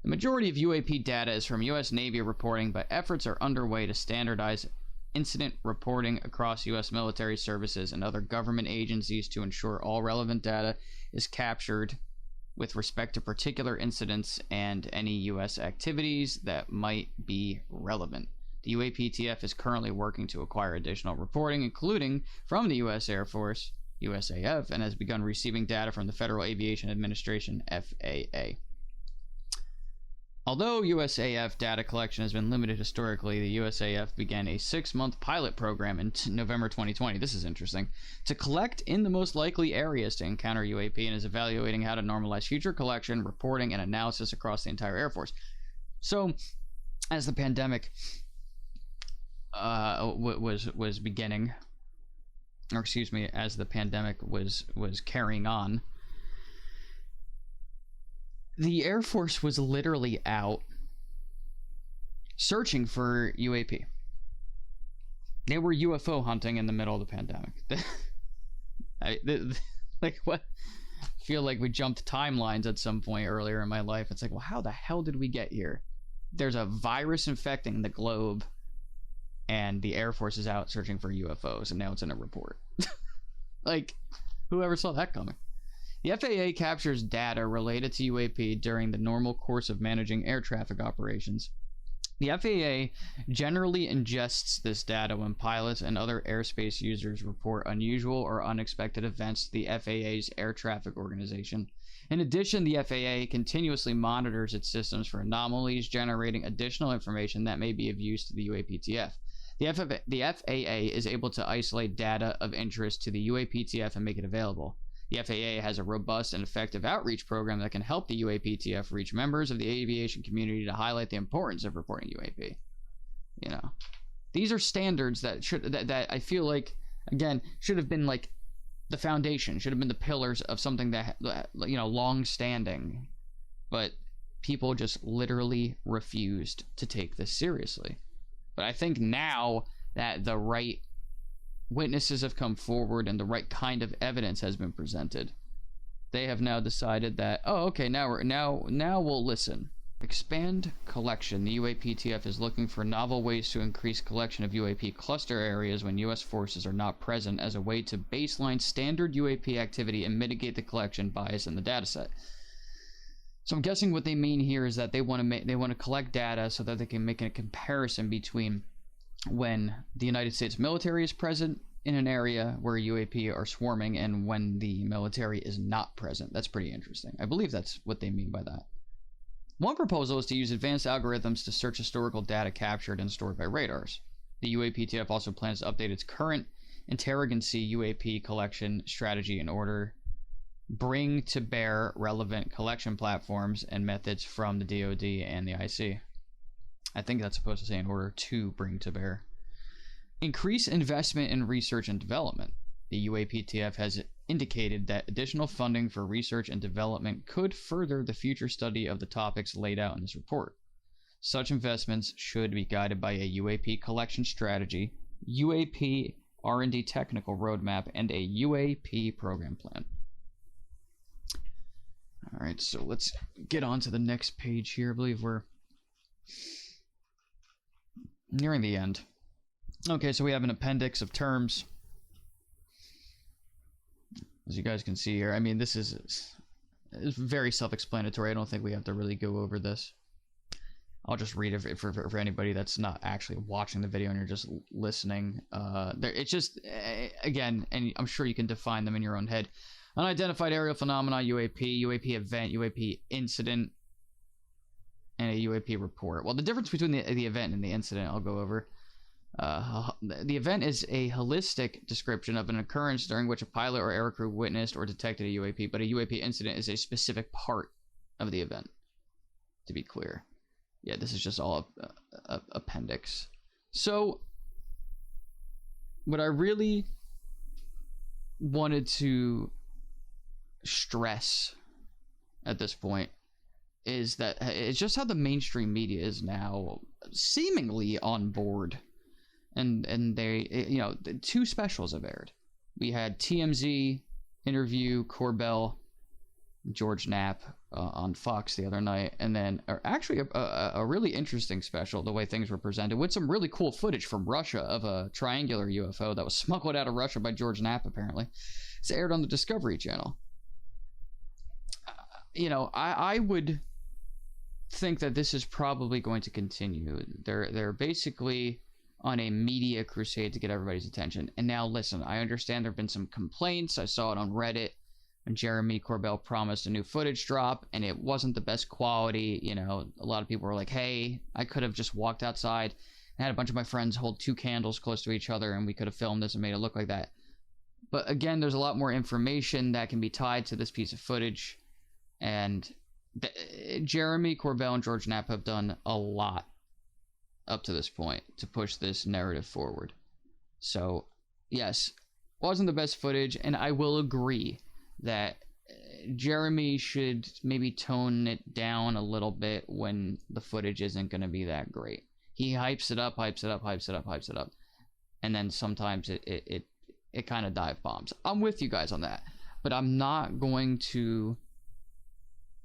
The majority of UAP data is from U.S. Navy reporting, but efforts are underway to standardize incident reporting across U.S. military services and other government agencies to ensure all relevant data is captured with respect to particular incidents and any U.S. activities that might be relevant. The UAPTF is currently working to acquire additional reporting, including from the U.S. Air Force, USAF, and has begun receiving data from the Federal Aviation Administration, FAA. Although USAF data collection has been limited historically, the USAF began a 6-month pilot program in November 2020. This is interesting. To collect in the most likely areas to encounter UAP, and is evaluating how to normalize future collection, reporting, and analysis across the entire Air Force. So, as the pandemic was beginning, or excuse me, as the pandemic was carrying on, the Air Force was literally out searching for UAP. They were UFO hunting in the middle of the pandemic. Like, what? I feel like we jumped timelines at some point earlier in my life. It's like, well, how the hell did we get here? There's a virus infecting the globe, and the Air Force is out searching for UFOs, and now it's in a report. Like, whoever saw that coming? The FAA captures data related to UAP during the normal course of managing air traffic operations. The FAA generally ingests this data when pilots and other airspace users report unusual or unexpected events to the FAA's Air Traffic Organization. In addition, the FAA continuously monitors its systems for anomalies, generating additional information that may be of use to the UAPTF. The FAA is able to isolate data of interest to the UAPTF and make it available. The FAA has a robust and effective outreach program that can help the UAPTF reach members of the aviation community to highlight the importance of reporting UAP. You know, these are standards that that I feel like, again, should have been like the foundation, should have been the pillars of something that, you know, long standing, but people just literally refused to take this seriously. But I think now that the right witnesses have come forward and the right kind of evidence has been presented, they have now decided that, oh, okay, now we'll listen. Expand collection. The UAPTF is looking for novel ways to increase collection of UAP cluster areas when U.S. forces are not present, as a way to baseline standard UAP activity and mitigate the collection bias in the dataset. So I'm guessing what they mean here is that they want to collect data so that they can make a comparison between when the United States military is present in an area where UAP are swarming and when the military is not present. That's pretty interesting. I believe that's what they mean by that. One proposal is to use advanced algorithms to search historical data captured and stored by radars. The UAPTF also plans to update its current interrogancy UAP collection strategy in order bring to bear relevant collection platforms and methods from the DoD and the IC. I think that's supposed to say in order to bring to bear. Increase investment in research and development. The UAPTF has indicated that additional funding for research and development could further the future study of the topics laid out in this report. Such investments should be guided by a UAP collection strategy, UAP R&D technical roadmap, and a UAP program plan. All right, so let's get on to the next page here. I believe we're nearing the end. Okay, so we have an appendix of terms. As you guys can see here, I mean, this is very self-explanatory. I don't think we have to really go over this. I'll just read it for anybody that's not actually watching the video and you're just listening. It's just, again, and I'm sure you can define them in your own head. Unidentified aerial phenomena, UAP, UAP event, UAP incident, and a UAP report. Well, the difference between the event and the incident I'll go over. The event is a holistic description of an occurrence during which a pilot or aircrew witnessed or detected a UAP, but a UAP incident is a specific part of the event, to be clear. Yeah, this is just all a appendix. So, what I really wanted to stress at this point is that it's just how the mainstream media is now seemingly on board. And they, you know, two specials have aired. We had TMZ interview Corbell, George Knapp on Fox the other night, and then actually a really interesting special, the way things were presented, with some really cool footage from Russia of a triangular UFO that was smuggled out of Russia by George Knapp, apparently. It's aired on the Discovery Channel. You know, I would think that this is probably going to continue. They're basically on a media crusade to get everybody's attention. And now listen, I understand there have been some complaints. I saw it on Reddit when Jeremy Corbell promised a new footage drop and it wasn't the best quality. You know, a lot of people were like, hey, I could have just walked outside and had a bunch of my friends hold two candles close to each other and we could have filmed this and made it look like that. But again, there's a lot more information that can be tied to this piece of footage. And Jeremy Corbell and George Knapp have done a lot up to this point to push this narrative forward. So, yes, wasn't the best footage, and I will agree that Jeremy should maybe tone it down a little bit when the footage isn't going to be that great. He hypes it up, and then sometimes it kind of dive bombs. I'm with you guys on that, but I'm not going to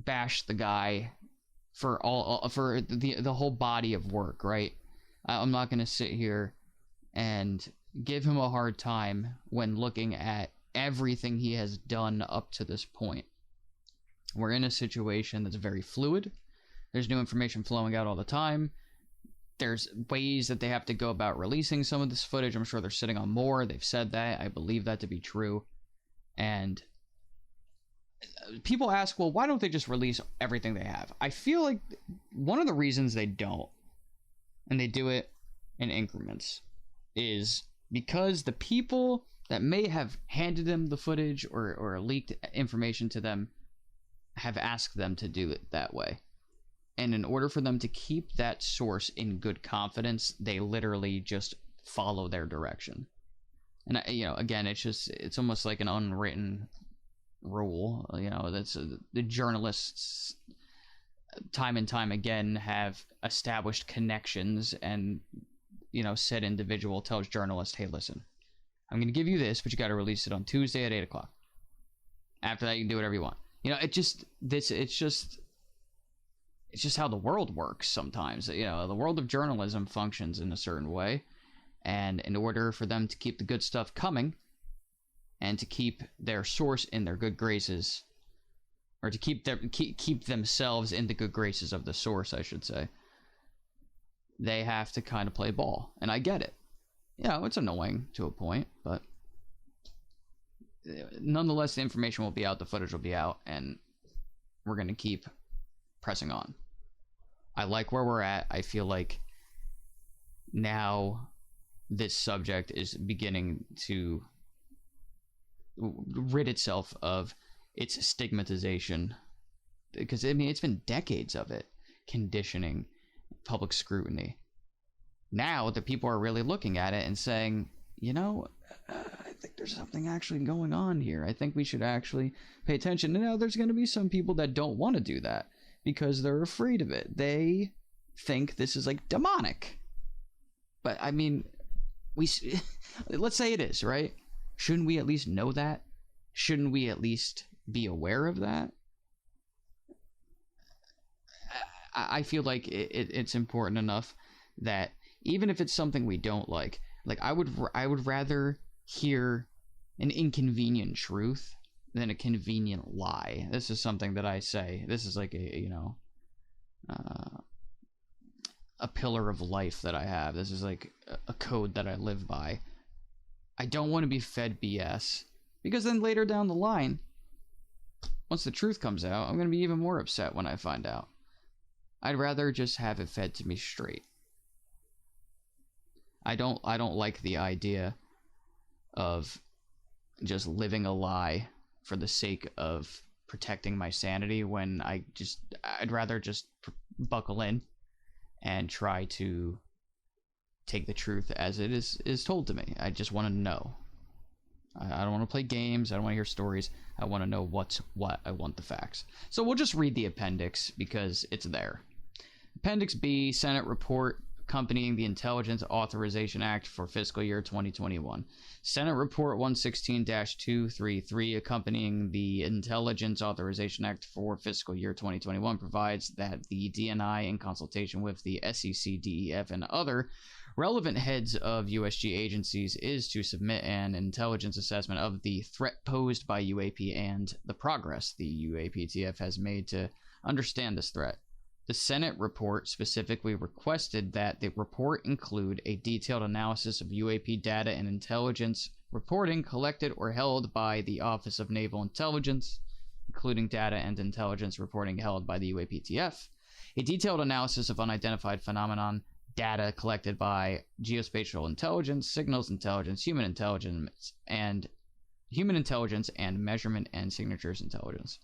bash the guy for the whole body of work, right? I'm not going to sit here and give him a hard time when looking at everything he has done up to this point. We're in a situation that's very fluid. There's new information flowing out all the time. There's ways that they have to go about releasing some of this footage. I'm sure they're sitting on more. They've said that. I believe that to be true. And people ask, well, why don't they just release everything they have? I feel like one of the reasons they don't, and they do it in increments, is because the people that may have handed them the footage or leaked information to them have asked them to do it that way. And in order for them to keep that source in good confidence, they literally just follow their direction. And again, it's almost like an unwritten rule. That's the journalists time and time again have established connections, and said individual tells journalists, hey, listen, I'm going to give you this, but you got to release it on Tuesday at 8 o'clock. After that, you can do whatever you want. It's just how the world works sometimes. The world of journalism functions in a certain way. And in order for them to keep the good stuff coming and to keep their source in their good graces, or to keep themselves in the good graces of the source, I should say, they have to kind of play ball. And I get it. It's annoying to a point, but nonetheless, the information will be out, the footage will be out, and we're going to keep pressing on. I like where we're at. I feel like now this subject is beginning to rid itself of its stigmatization, because it's been decades of it conditioning public scrutiny. Now the people are really looking at it and saying, I think there's something actually going on here. I think we should actually pay attention. And now there's going to be some people that don't want to do that because they're afraid of it. They think this is like demonic. But I mean, let's say it is, right? Shouldn't we at least know that? Shouldn't we at least be aware of that? I feel like it's important enough that even if it's something we don't like I would rather hear an inconvenient truth than a convenient lie. This is something that I say. This is like a pillar of life that I have. This is like a code that I live by. I don't want to be fed BS, because then later down the line, once the truth comes out, I'm going to be even more upset when I find out. I'd rather just have it fed to me straight. I don't like the idea of just living a lie for the sake of protecting my sanity, when I'd rather just buckle in and try to take the truth as it is told to me. I just want to know. I don't want to play games. I don't want to hear stories. I want to know what's what. I want the facts. So we'll just read the appendix because it's there. Appendix B, Senate report accompanying the Intelligence Authorization Act for fiscal year 2021. Senate Report 116-233 accompanying the Intelligence Authorization Act for fiscal year 2021 provides that the DNI, in consultation with the SEC, DEF, and other relevant heads of USG agencies, is to submit an intelligence assessment of the threat posed by UAP and the progress the UAPTF has made to understand this threat. The Senate report specifically requested that the report include a detailed analysis of UAP data and intelligence reporting collected or held by the Office of Naval Intelligence, including data and intelligence reporting held by the UAPTF, a detailed analysis of unidentified phenomenon data collected by geospatial intelligence, signals intelligence, human intelligence, and measurement and signatures intelligence.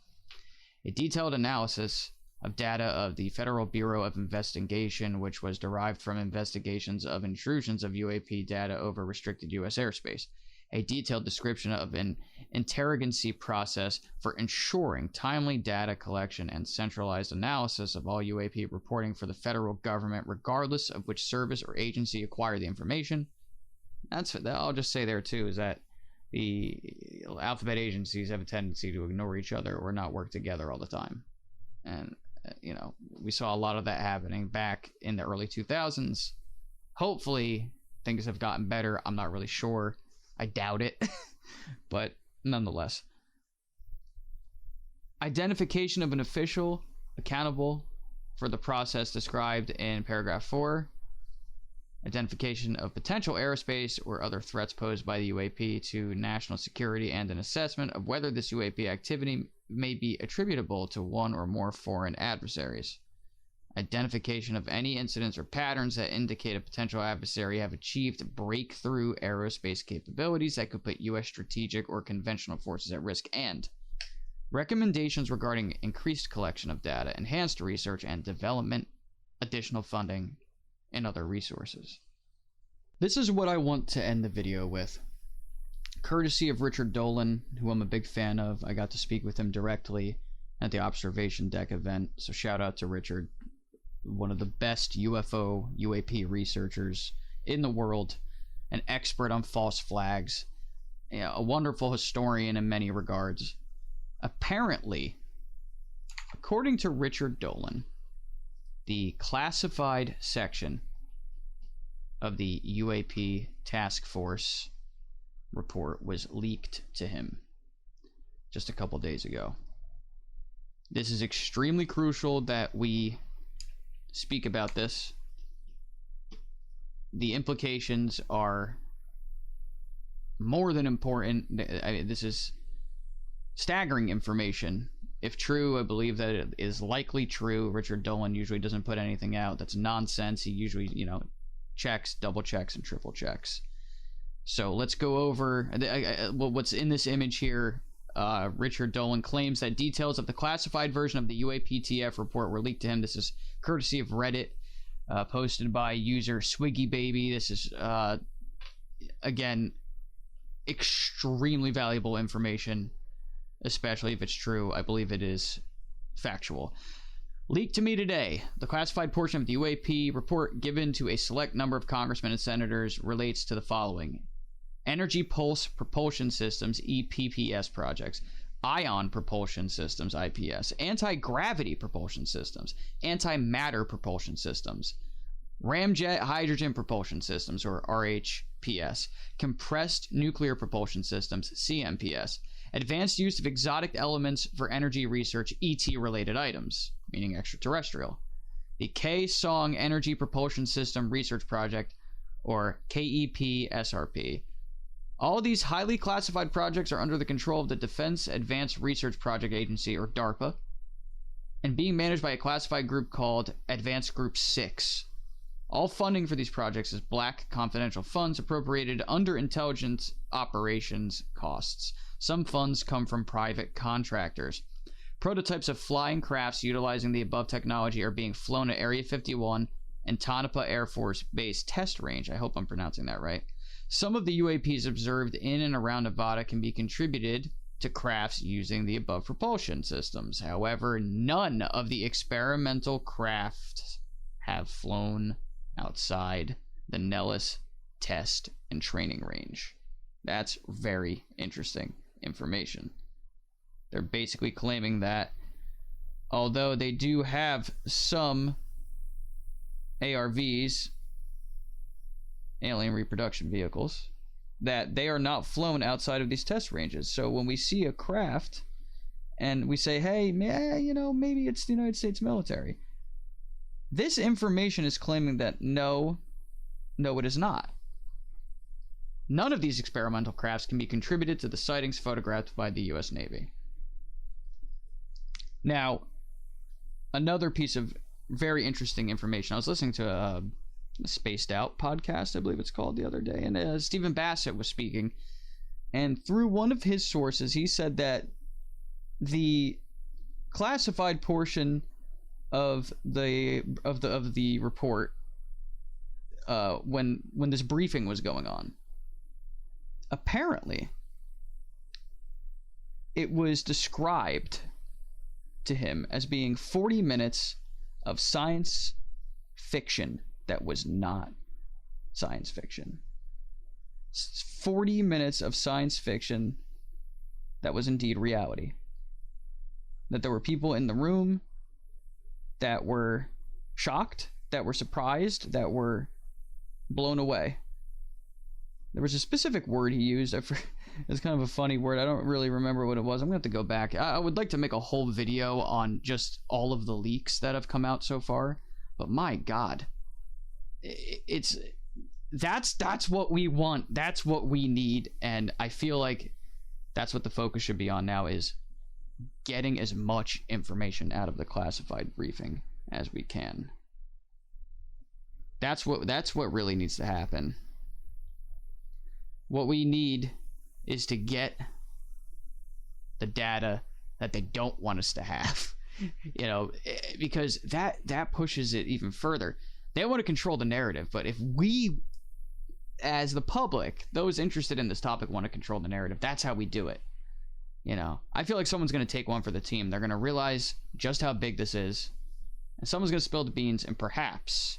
A detailed analysis of data of the Federal Bureau of Investigation, which was derived from investigations of intrusions of UAP data over restricted U.S. airspace. A detailed description of an interrogancy process for ensuring timely data collection and centralized analysis of all UAP reporting for the federal government, regardless of which service or agency acquired the information. I'll just say there too, is that the alphabet agencies have a tendency to ignore each other or not work together all the time. And we saw a lot of that happening back in the early 2000s. Hopefully things have gotten better. I'm not really sure. I doubt it. But nonetheless. Identification of an official accountable for the process described in paragraph 4. Identification of potential aerospace or other threats posed by the UAP to national security, and an assessment of whether this UAP activity may be attributable to one or more foreign adversaries. identification of any incidents or patterns that indicate a potential adversary have achieved breakthrough aerospace capabilities that could put U.S. strategic or conventional forces at risk, and recommendations regarding increased collection of data, enhanced research and development, additional funding, and other resources. This is what I want to end the video with. Courtesy of Richard Dolan, who I'm a big fan of. I got to speak with him directly at the Observation Deck event, so shout out to Richard. One of the best UFO, UAP researchers in the world, an expert on false flags, a wonderful historian in many regards. Apparently, according to Richard Dolan, the classified section of the UAP Task Force report was leaked to him just a couple days ago. This is extremely crucial that we speak about this. The implications are more than important. This is staggering information. If true, I believe that it is likely true. Richard Dolan usually doesn't put anything out that's nonsense. He usually, checks, double checks, and triple checks. So let's go over what's in this image here. Richard Dolan claims that details of the classified version of the UAPTF report were leaked to him. This is courtesy of Reddit, posted by user SwiggyBaby. This is, again, extremely valuable information, especially if it's true. I believe it is factual. Leaked to me today, the classified portion of the UAP report given to a select number of congressmen and senators relates to the following: Energy Pulse Propulsion Systems, EPPS projects, Ion Propulsion Systems, IPS, Anti-Gravity Propulsion Systems, Antimatter Propulsion Systems, Ramjet Hydrogen Propulsion Systems, or RHPS, Compressed Nuclear Propulsion Systems, CMPS, Advanced Use of Exotic Elements for Energy Research, ET-related items, meaning extraterrestrial, the K-SONG Energy Propulsion System Research Project, or KEP-SRP. All these highly classified projects are under the control of the Defense Advanced Research Project Agency, or DARPA, and being managed by a classified group called Advanced Group 6. All funding for these projects is black confidential funds appropriated under intelligence operations costs. Some funds come from private contractors. Prototypes of flying crafts utilizing the above technology are being flown at Area 51 and Tonopah Air Force Base Test Range. I hope I'm pronouncing that right. Some of the UAPs observed in and around Nevada can be contributed to crafts using the above propulsion systems. However, none of the experimental crafts have flown outside the Nellis Test and Training Range. That's very interesting information. They're basically claiming that although they do have some ARVs, alien reproduction vehicles, that they are not flown outside of these test ranges. So when we see a craft and we say, hey, maybe it's the United States military, this information is claiming that no, it is not. None of these experimental crafts can be contributed to the sightings photographed by the U.S. Navy. Now, another piece of very interesting information. I was listening to a Spaced Out podcast, I believe it's called, the other day, and Stephen Bassett was speaking, and through one of his sources, he said that the classified portion of the report, when this briefing was going on, apparently it was described to him as being 40 minutes of science fiction that was not science fiction. 40 minutes of science fiction that was indeed reality. That there were people in the room that were shocked, that were surprised, that were blown away. There was a specific word he used. It's kind of a funny word. I don't really remember what it was. I'm going to have to go back. I would like to make a whole video on just all of the leaks that have come out so far. But my God, that's what we want. That's what we need. And I feel like that's what the focus should be on now, is getting as much information out of the classified briefing as we can. That's what really needs to happen. What we need is to get the data that they don't want us to have. You know, because that pushes it even further. They want to control the narrative, but if we, as the public, those interested in this topic, want to control the narrative, that's how we do it. You know, I feel like someone's going to take one for the team. They're going to realize just how big this is, and someone's going to spill the beans and perhaps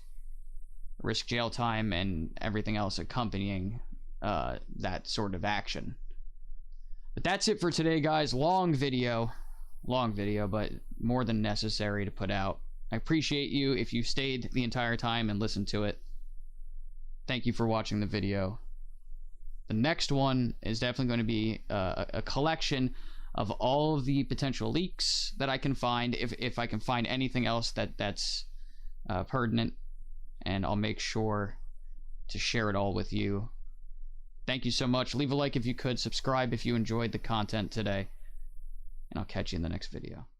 risk jail time and everything else accompanying that sort of action. But that's it for today, guys. Long video, but more than necessary to put out. I appreciate you if you stayed the entire time and listened to it. Thank you for watching the video. The next one is definitely going to be a collection of all of the potential leaks that I can find, if I can find anything else that's pertinent, and I'll make sure to share it all with you. Thank you so much. Leave a like if you could, subscribe if you enjoyed the content today, and I'll catch you in the next video.